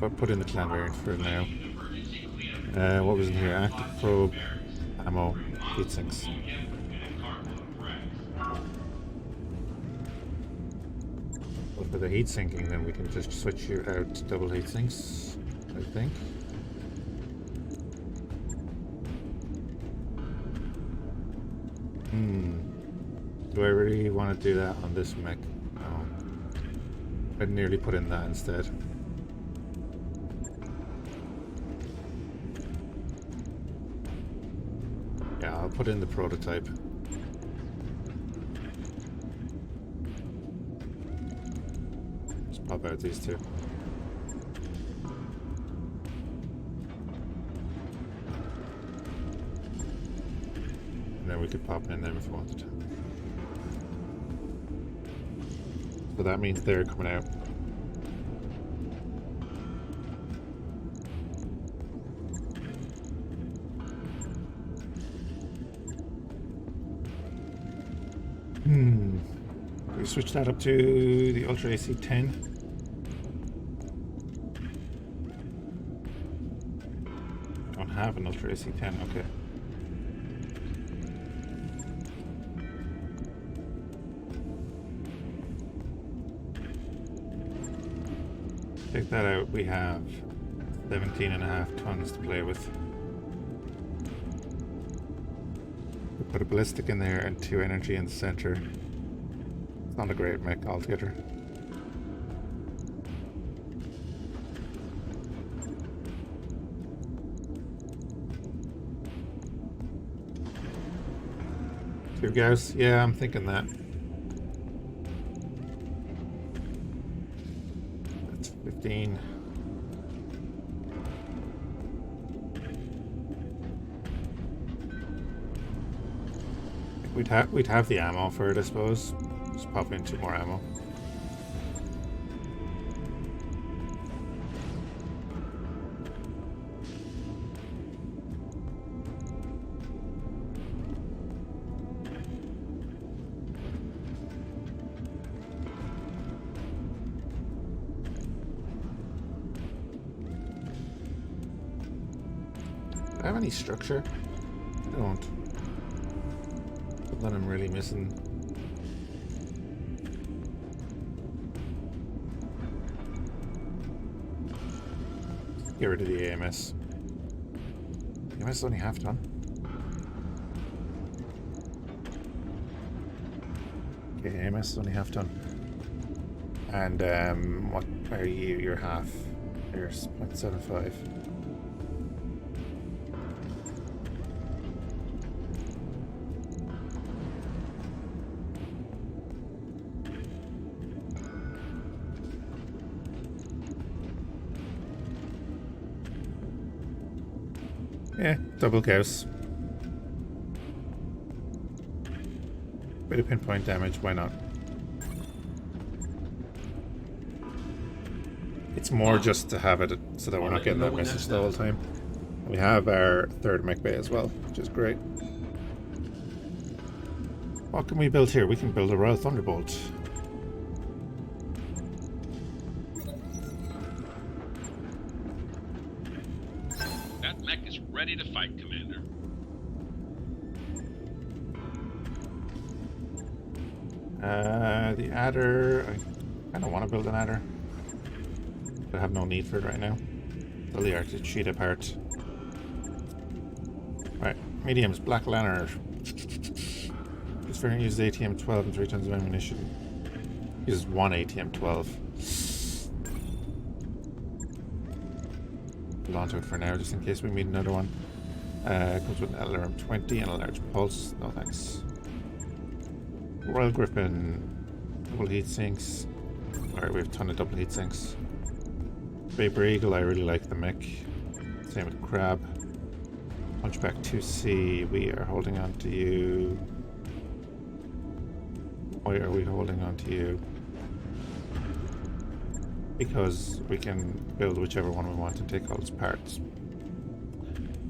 I'll put in the clan variant for now. What was in here? Active probe, ammo, heat sinks. Well, for the heat sinking, then we can just switch you out to double heat sinks, I think. Do I really want to do that on this mech? No. I'd nearly put in that instead. Yeah, I'll put in the prototype. Just pop out these two. we could pop it in them if we wanted to. So that means they're coming out. We switch that up to the Ultra AC 10. Don't have an Ultra AC 10, okay. Take that out, we have 17.5 tons to play with. We put a ballistic in there and 2 energy in the center. It's not a great mech altogether. Two Gauss? Yeah, I'm thinking that. That's 15. We'd have the ammo for it, I suppose. Just pop in 2 more ammo. Do I have any structure? I don't. That I'm really missing. Get rid of the AMS. AMS is only half ton. Okay, AMS is only half ton. And what are you? You're half. You're 0.75. Yeah, double Gauss. Bit of pinpoint damage, why not? It's more just to have it so that we're not getting that message the whole time. We have our 3rd mech bay as well, which is great. What can we build here? We can build a Royal Thunderbolt. That mech is ready to fight, Commander. The adder, I don't want to build an adder. I have no need for it right now. Pull the Arctic sheet apart. Right, mediums, Black Lantern. This variant uses ATM 12 and 3 tons of ammunition. Uses 1 ATM 12. Hold on to it for now, just in case we need another one. Comes with an LRM 20 and a large pulse. No thanks. Royal Griffin. Double heat sinks. Alright, we have a ton of double heat sinks. Vapor Eagle, I really like the mech. Same with Crab. Hunchback 2C, we are holding on to you. Why are we holding on to you? Because we can build whichever one we want and take all its parts.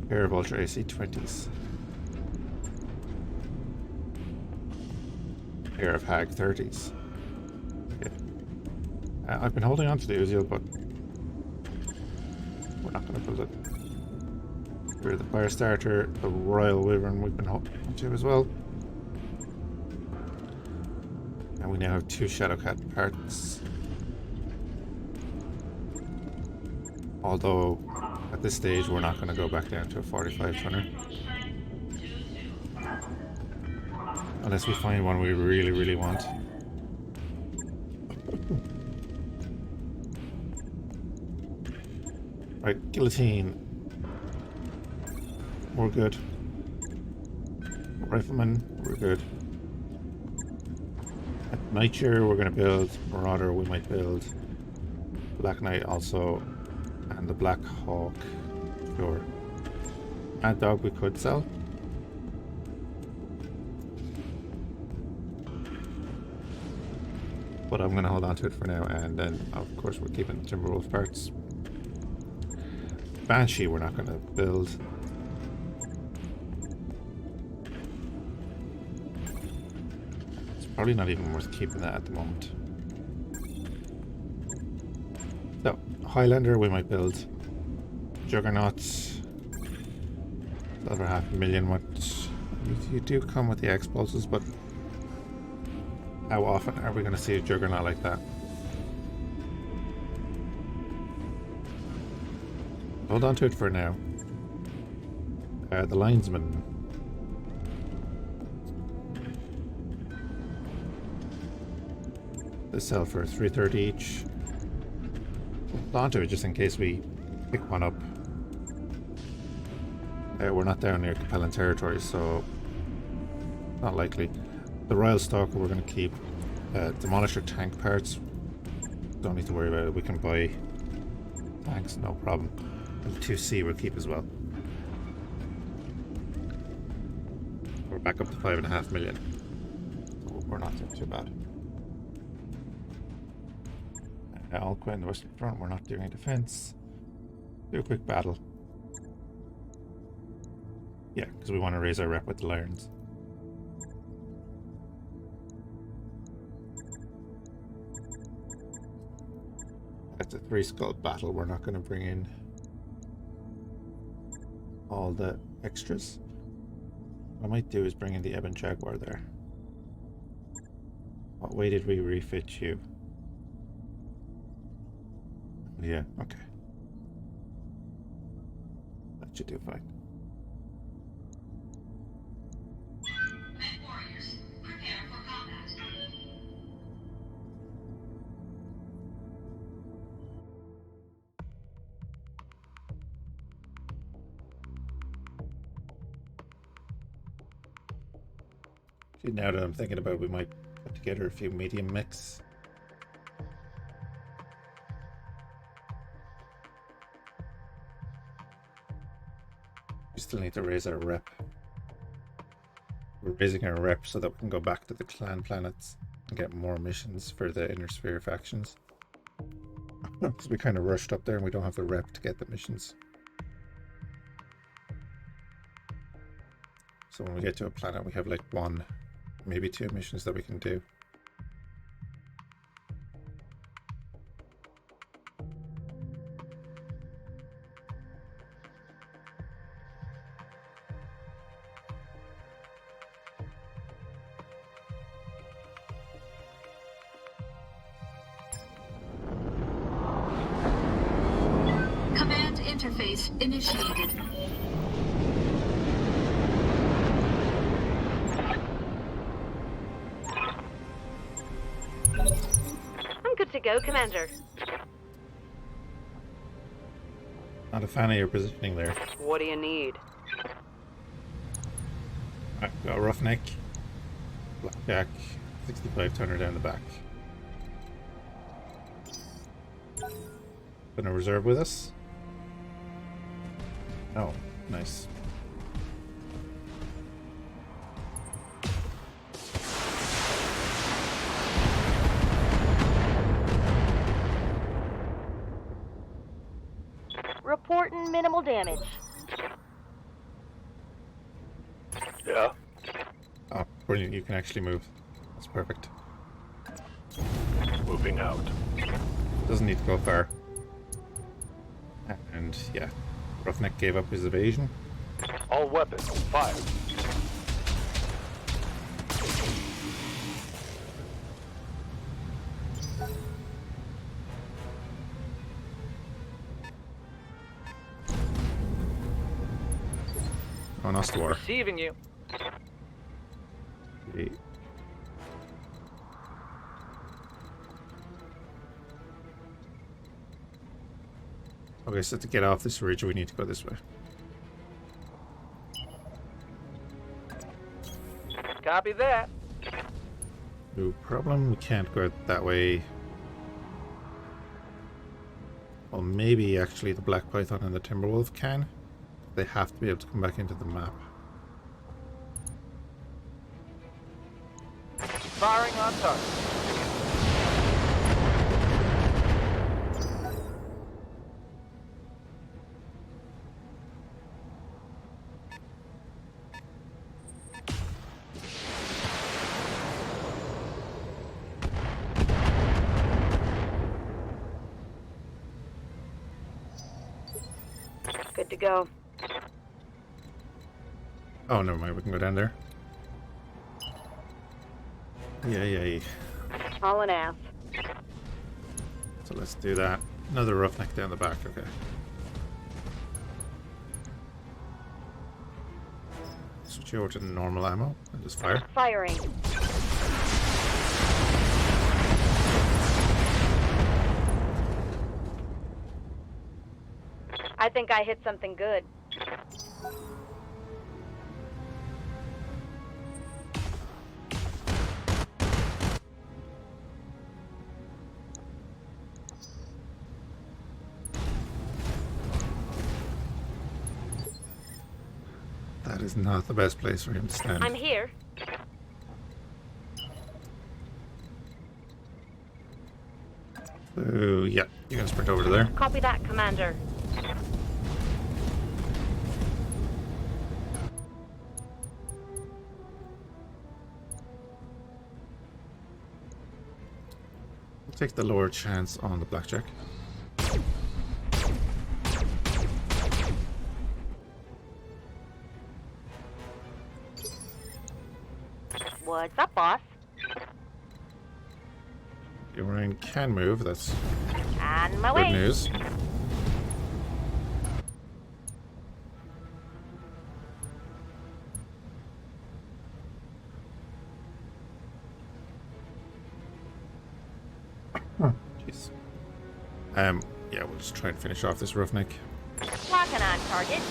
Pair of Ultra AC 20s. Pair of Hag 30s. Okay. I've been holding on to the Uziel, but we're not going to build it. We're the Firestarter, the Royal Wyvern we've been holding on to as well. And we now have 2 Shadowcat parts. Although, at this stage, we're not going to go back down to a 45 tonner. Unless we find one we really, really want. Right, Guillotine. We're good. Rifleman, we're good. At Nightshare, we're going to build Marauder, we might build Black Knight also, and the Black Hawk, sure. Mad Dog we could sell. But I'm going to hold on to it for now, and then of course we're keeping the Timberwolf parts. Banshee we're not going to build. It's probably not even worth keeping that at the moment. So, Highlander we might build. Juggernauts. Over 500,000. What you do come with the X-Pulses, but how often are we going to see a Juggernaut like that? Hold on to it for now. The Linesman. They sell for 330 each. Hold on to it just in case we pick one up. We're not down near Capellan territory, so not likely. The Royal Stalker we're going to keep. Demolisher tank parts. Don't need to worry about it. We can buy tanks, no problem. And 2C we'll keep as well. We're back up to 5.5 million. So we're not doing too bad. Alquin in the Western Front, we're not doing any defense. Do a quick battle. Yeah, because we want to raise our rep with the Lions. That's a 3-skull battle. We're not going to bring in all the extras. What I might do is bring in the Ebon Jaguar there. What way did we refit you? Yeah, okay. That should do fine. Mech warriors, prepare for combat. See, now that I'm thinking about it, we might put together a few medium mechs. We still need to raise our rep. We're raising our rep so that we can go back to the clan planets and get more missions for the Inner Sphere factions. Because we kind of rushed up there and we don't have the rep to get the missions. So when we get to a planet, we have like 1, maybe 2 missions that we can do. Command interface initiated. I'm good to go, Commander. Not a fan of your positioning there. What do you need? Alright, got a Roughneck, Blackjack, 65 tonner down the back. Gonna reserve with us? Oh, nice. Reporting minimal damage. Yeah? Oh, brilliant, you can actually move. That's perfect. Moving out. Doesn't need to go far. And yeah, Roughneck gave up his evasion. All weapons, fire. Oh, not war. Receiving you. Okay, so to get off this ridge, we need to go this way. Copy that. No problem, we can't go that way. Well, maybe actually the Black Python and the Timberwolf can. They have to be able to come back into the map. Firing on target. Good to go. Oh, never mind. We can go down there. Yay. All an ass. So let's do that. Another roughneck down the back. Okay. Switch over to the normal ammo and just fire. Firing. I think I hit something good. That is not the best place for him to stand. I'm here. So, yeah, you can sprint over to there. Copy that, Commander. We'll take the lower chance on the blackjack. What's up, boss? Your Marine can move, that's On my good way. news. Jeez. Yeah, we'll just try and finish off this roughneck. Locking on target.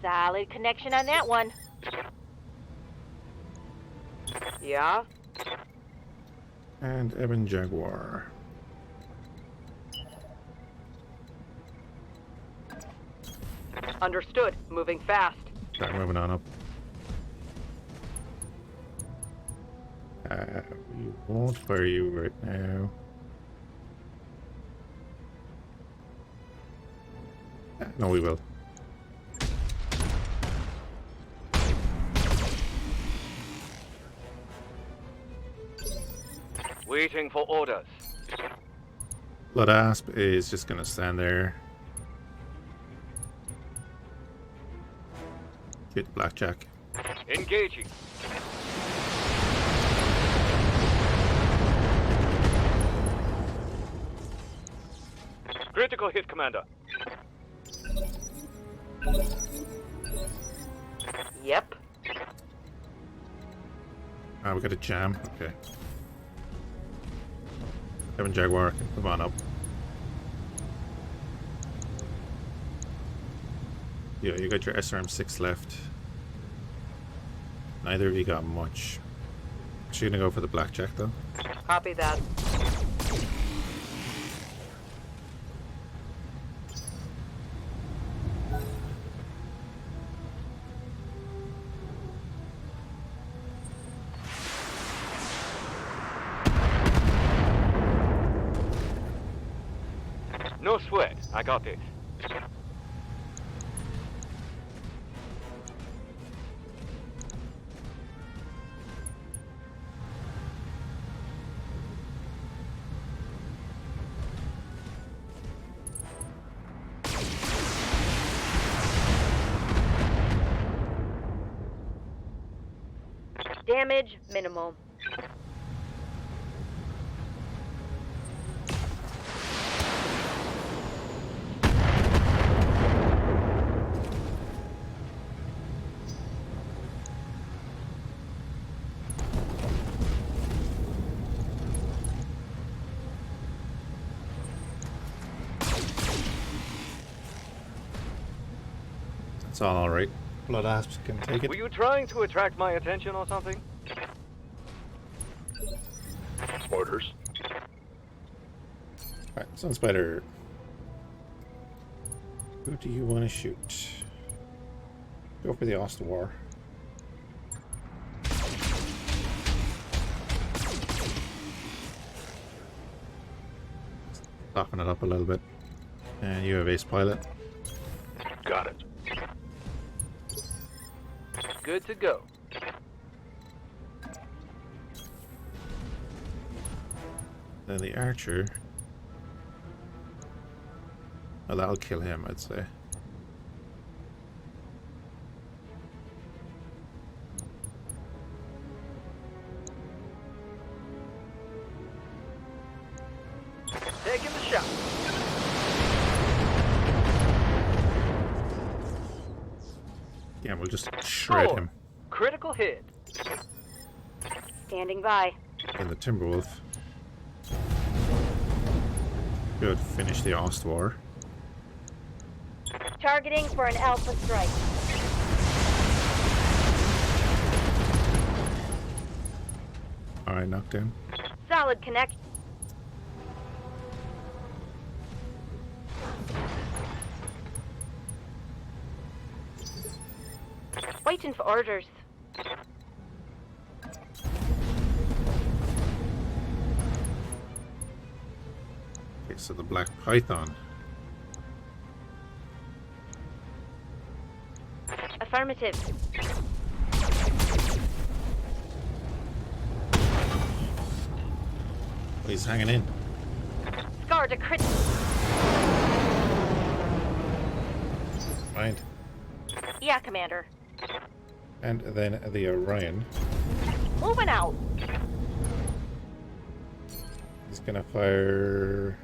Solid connection on that one. Yeah? And Ebon Jaguar. Understood. Moving fast. Start moving on up. We won't fire you right now. No, we will. Waiting for orders. Blood Asp is just gonna stand there. Shoot the blackjack. Engaging. Critical hit, Commander. Yep. Ah, we got a jam. Okay. Ebon Jaguar, come on up. Yeah, you got your SRM6 left. Neither of you got much. Actually gonna go for the blackjack though. Copy that. No sweat. I got this. Damage minimal. It's all alright. Blood Asps can take it. Were you trying to attract my attention or something? Orders. Alright, Sun Spider. Who do you want to shoot? Go for the Ostawar. Soften it up a little bit. And you have Ace Pilot. Got it. Good to go. Then the archer. Well, that'll kill him, I'd say. Taking the shot. Yeah, we'll just shred Score. him. Critical hit. Standing by. Then the Timberwolf. Good, finish the Ostwar. Targeting for an alpha strike. Alright, knockdown. Solid connect. Waiting for orders. Okay, so the Black Python. Affirmative. He's hanging in. Scar to crit. Mind. Yeah, Commander. And then the Orion. Moving out. He's gonna fire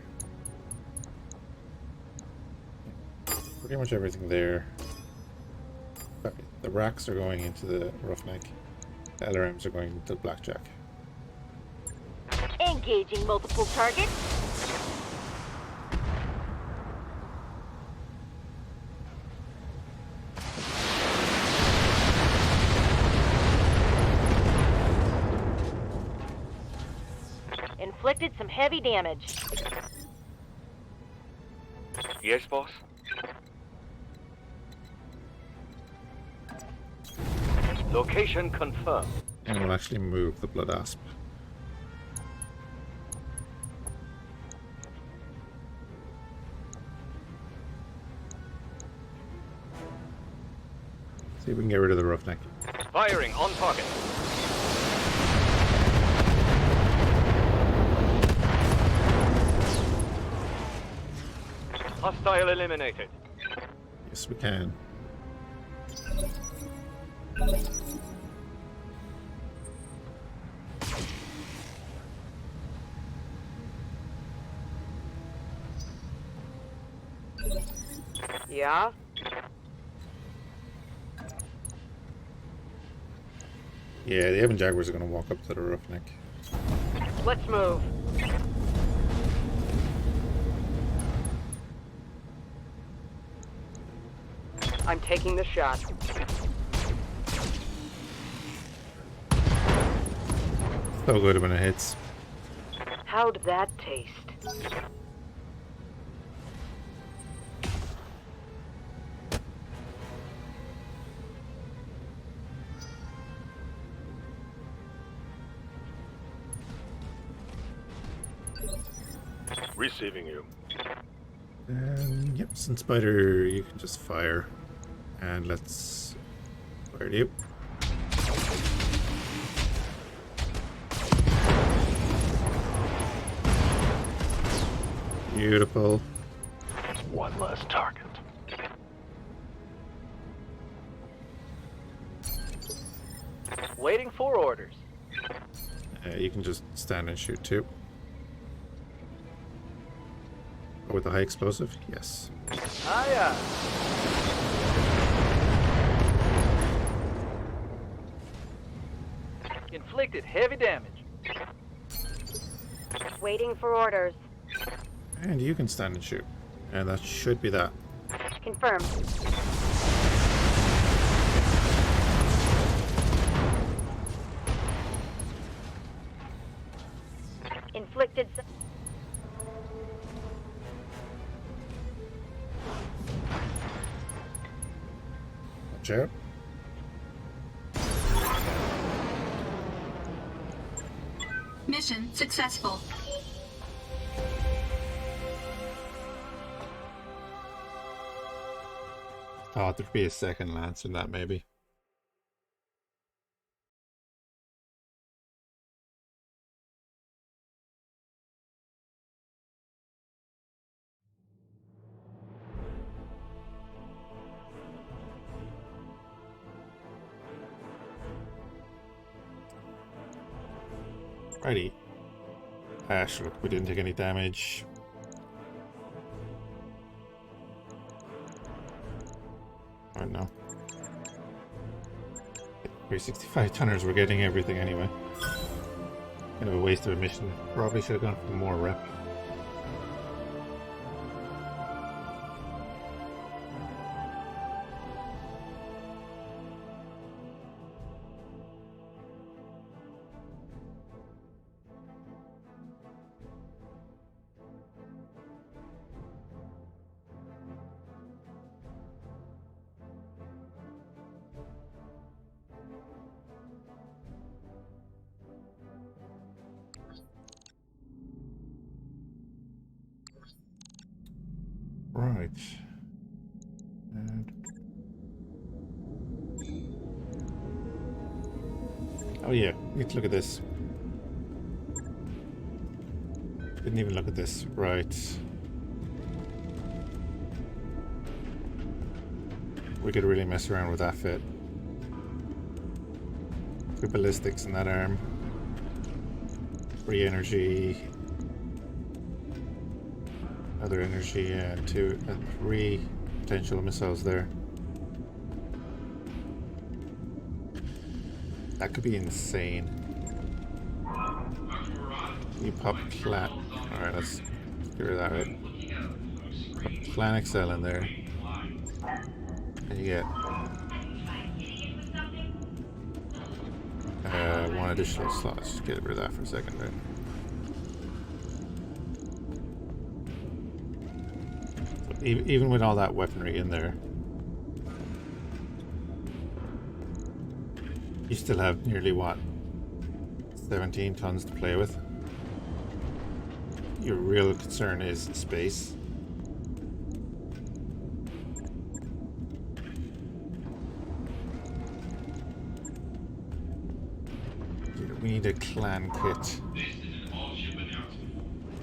pretty much everything there. But the racks are going into the Roughneck. The LRMs are going into the Blackjack. Engaging multiple targets. Inflicted some heavy damage. Yes, boss? Location confirmed. And we'll actually move the Blood Asp. See if we can get rid of the Roughneck. Firing on target. Hostile eliminated. Yes, we can. Yeah? Yeah, the Evan Jaguars are going to walk up to the Roughneck. Let's move. I'm taking the shot. So good when it hits. How'd that taste? Receiving you. Yep, since Spider, you can just fire. And let's fire you. Beautiful. One less target. Waiting for orders. You can just stand and shoot too. With the high explosive? Yes. Hiya! Inflicted heavy damage. Waiting for orders. And you can stand and shoot. And that should be that. Confirmed. Inflicted. Watch out. Mission successful. Thought there'd be a second lance in that, maybe. Righty. Ash, look, we didn't take any damage. Oh no. 365 tonners, we're getting everything anyway. Kind of a waste of a mission. Probably should have gone for more rep. Right. And oh yeah, need to look at this. Didn't even look at this. Right. We could really mess around with that fit. Two ballistics in that arm. Free energy. Other energy, and 3 potential missiles there. That could be insane. You pop Clan. Alright, let's figure that out. Pop Clan XL in there. And you get 1 additional slot. Let's just get rid of that for a second, right? Even with all that weaponry in there, you still have nearly, what, 17 tons to play with. Your real concern is space. We need a clan kit. This is an all-ship announcement.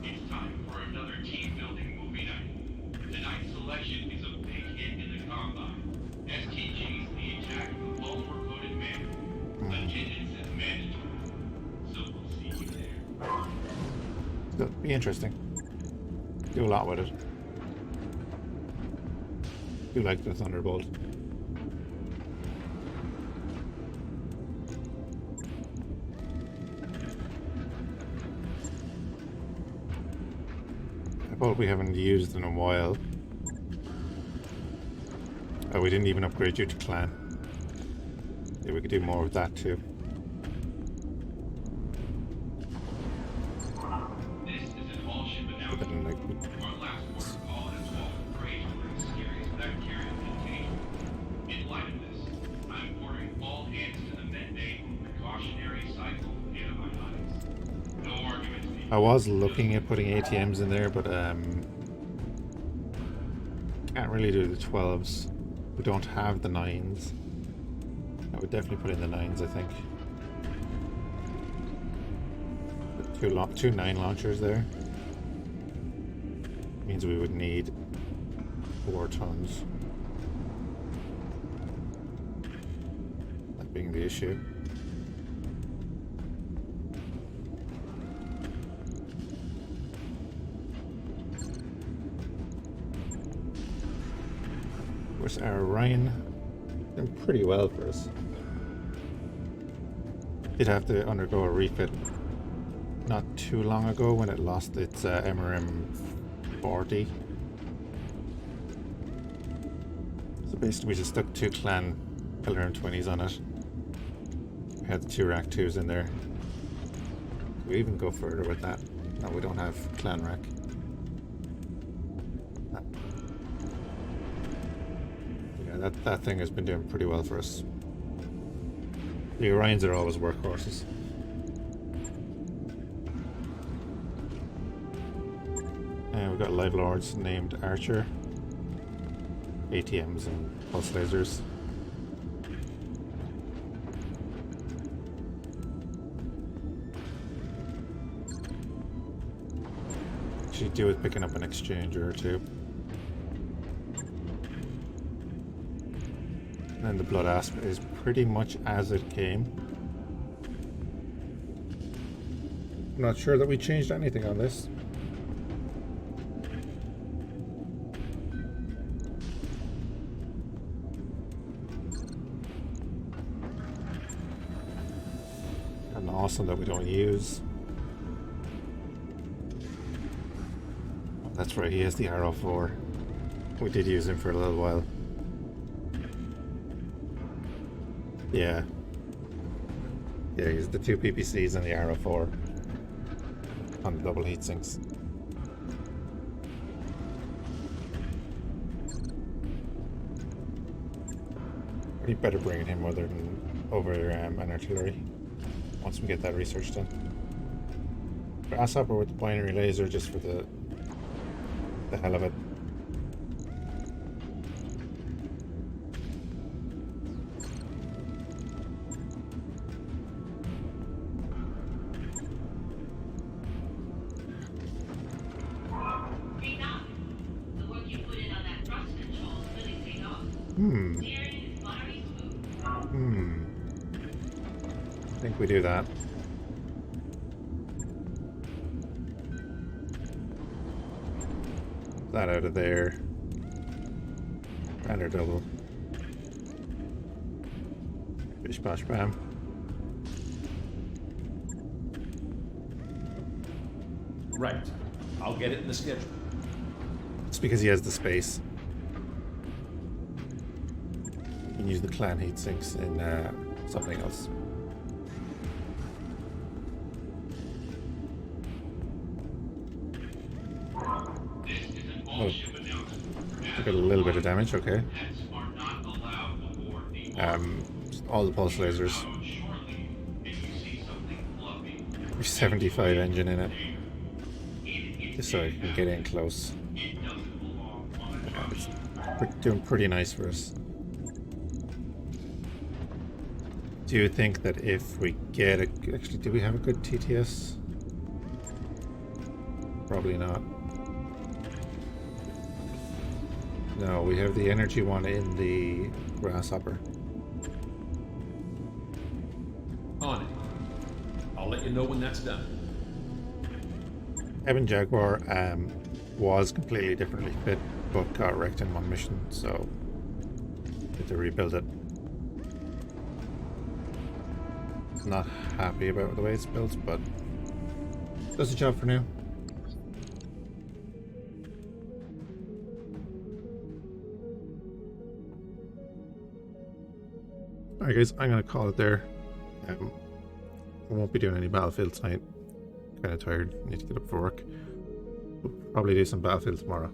It's time for another team-building movie night. Tonight's selection is a big hit in the combine. STG's The Attack of the Vulture-Coated Man. Attendance is mandatory. So we'll see you there. It'll be interesting. Do a lot with it. Do like the Thunderbolt. Bolt we haven't used in a while. Oh, we didn't even upgrade you to clan. Yeah, we could do more with that too. This is an all-ship announcement. Our last protocol has called for rage for a serious bacterial contagion. In light of this, I'm ordering all hands to the med bay for precautionary cycle of antibiotics. No arguments needed. I was looking at putting ATMs in there, but can't really do the 12s. We don't have the 9s. I would definitely put in the 9s, I think. Two 9 launchers there. Means we would need 4 tons. That being the issue. Of course, our Orion done pretty well for us. Did have to undergo a refit not too long ago when it lost its MRM 40. So basically we just stuck 2 clan Pillar M20s on it. We had the 2 rack 2s in there. We even go further with that. No, we don't have clan rack. Yeah, that thing has been doing pretty well for us. The Orions are always workhorses. And we've got Live Lords named Archer, ATMs and pulse lasers. Should do with picking up an exchanger or 2. And then the Blood Asp is pretty much as it came. I'm not sure that we changed anything on this. And awesome that we don't use. That's right, he has the Arrow 4. We did use him for a little while. Yeah. Yeah, he's the 2 PPCs and the Arrow 4 on the double heat sinks. Pretty better bringing him over an artillery once we get that research done. Grasshopper with the binary laser just for the hell of it. The work you put in on that thrust control really paid off. Steering is buttery smooth. I think we do that. That out of there. Banner double. Bish bash bam. Right. I'll get it in the schedule. It's because he has the space. You can use the clan heat sinks in something else. Oh, took a little bit of damage, okay. Just all the pulse lasers. There's 75 engine in it. Just so I can get in close. We're doing pretty nice for us. Do you think that if we get a... Actually, do we have a good TTS? Probably not. No, we have the energy one in the Grasshopper. On it. I'll let you know when that's done. Evan Jaguar was completely differently fit, but got wrecked in one mission, so had to rebuild it. Not happy about the way it's built, but does the job for now. Alright guys, I'm gonna call it there. I won't be doing any Battlefield tonight. Kinda tired, need to get up for work. We'll probably do some Battlefield tomorrow.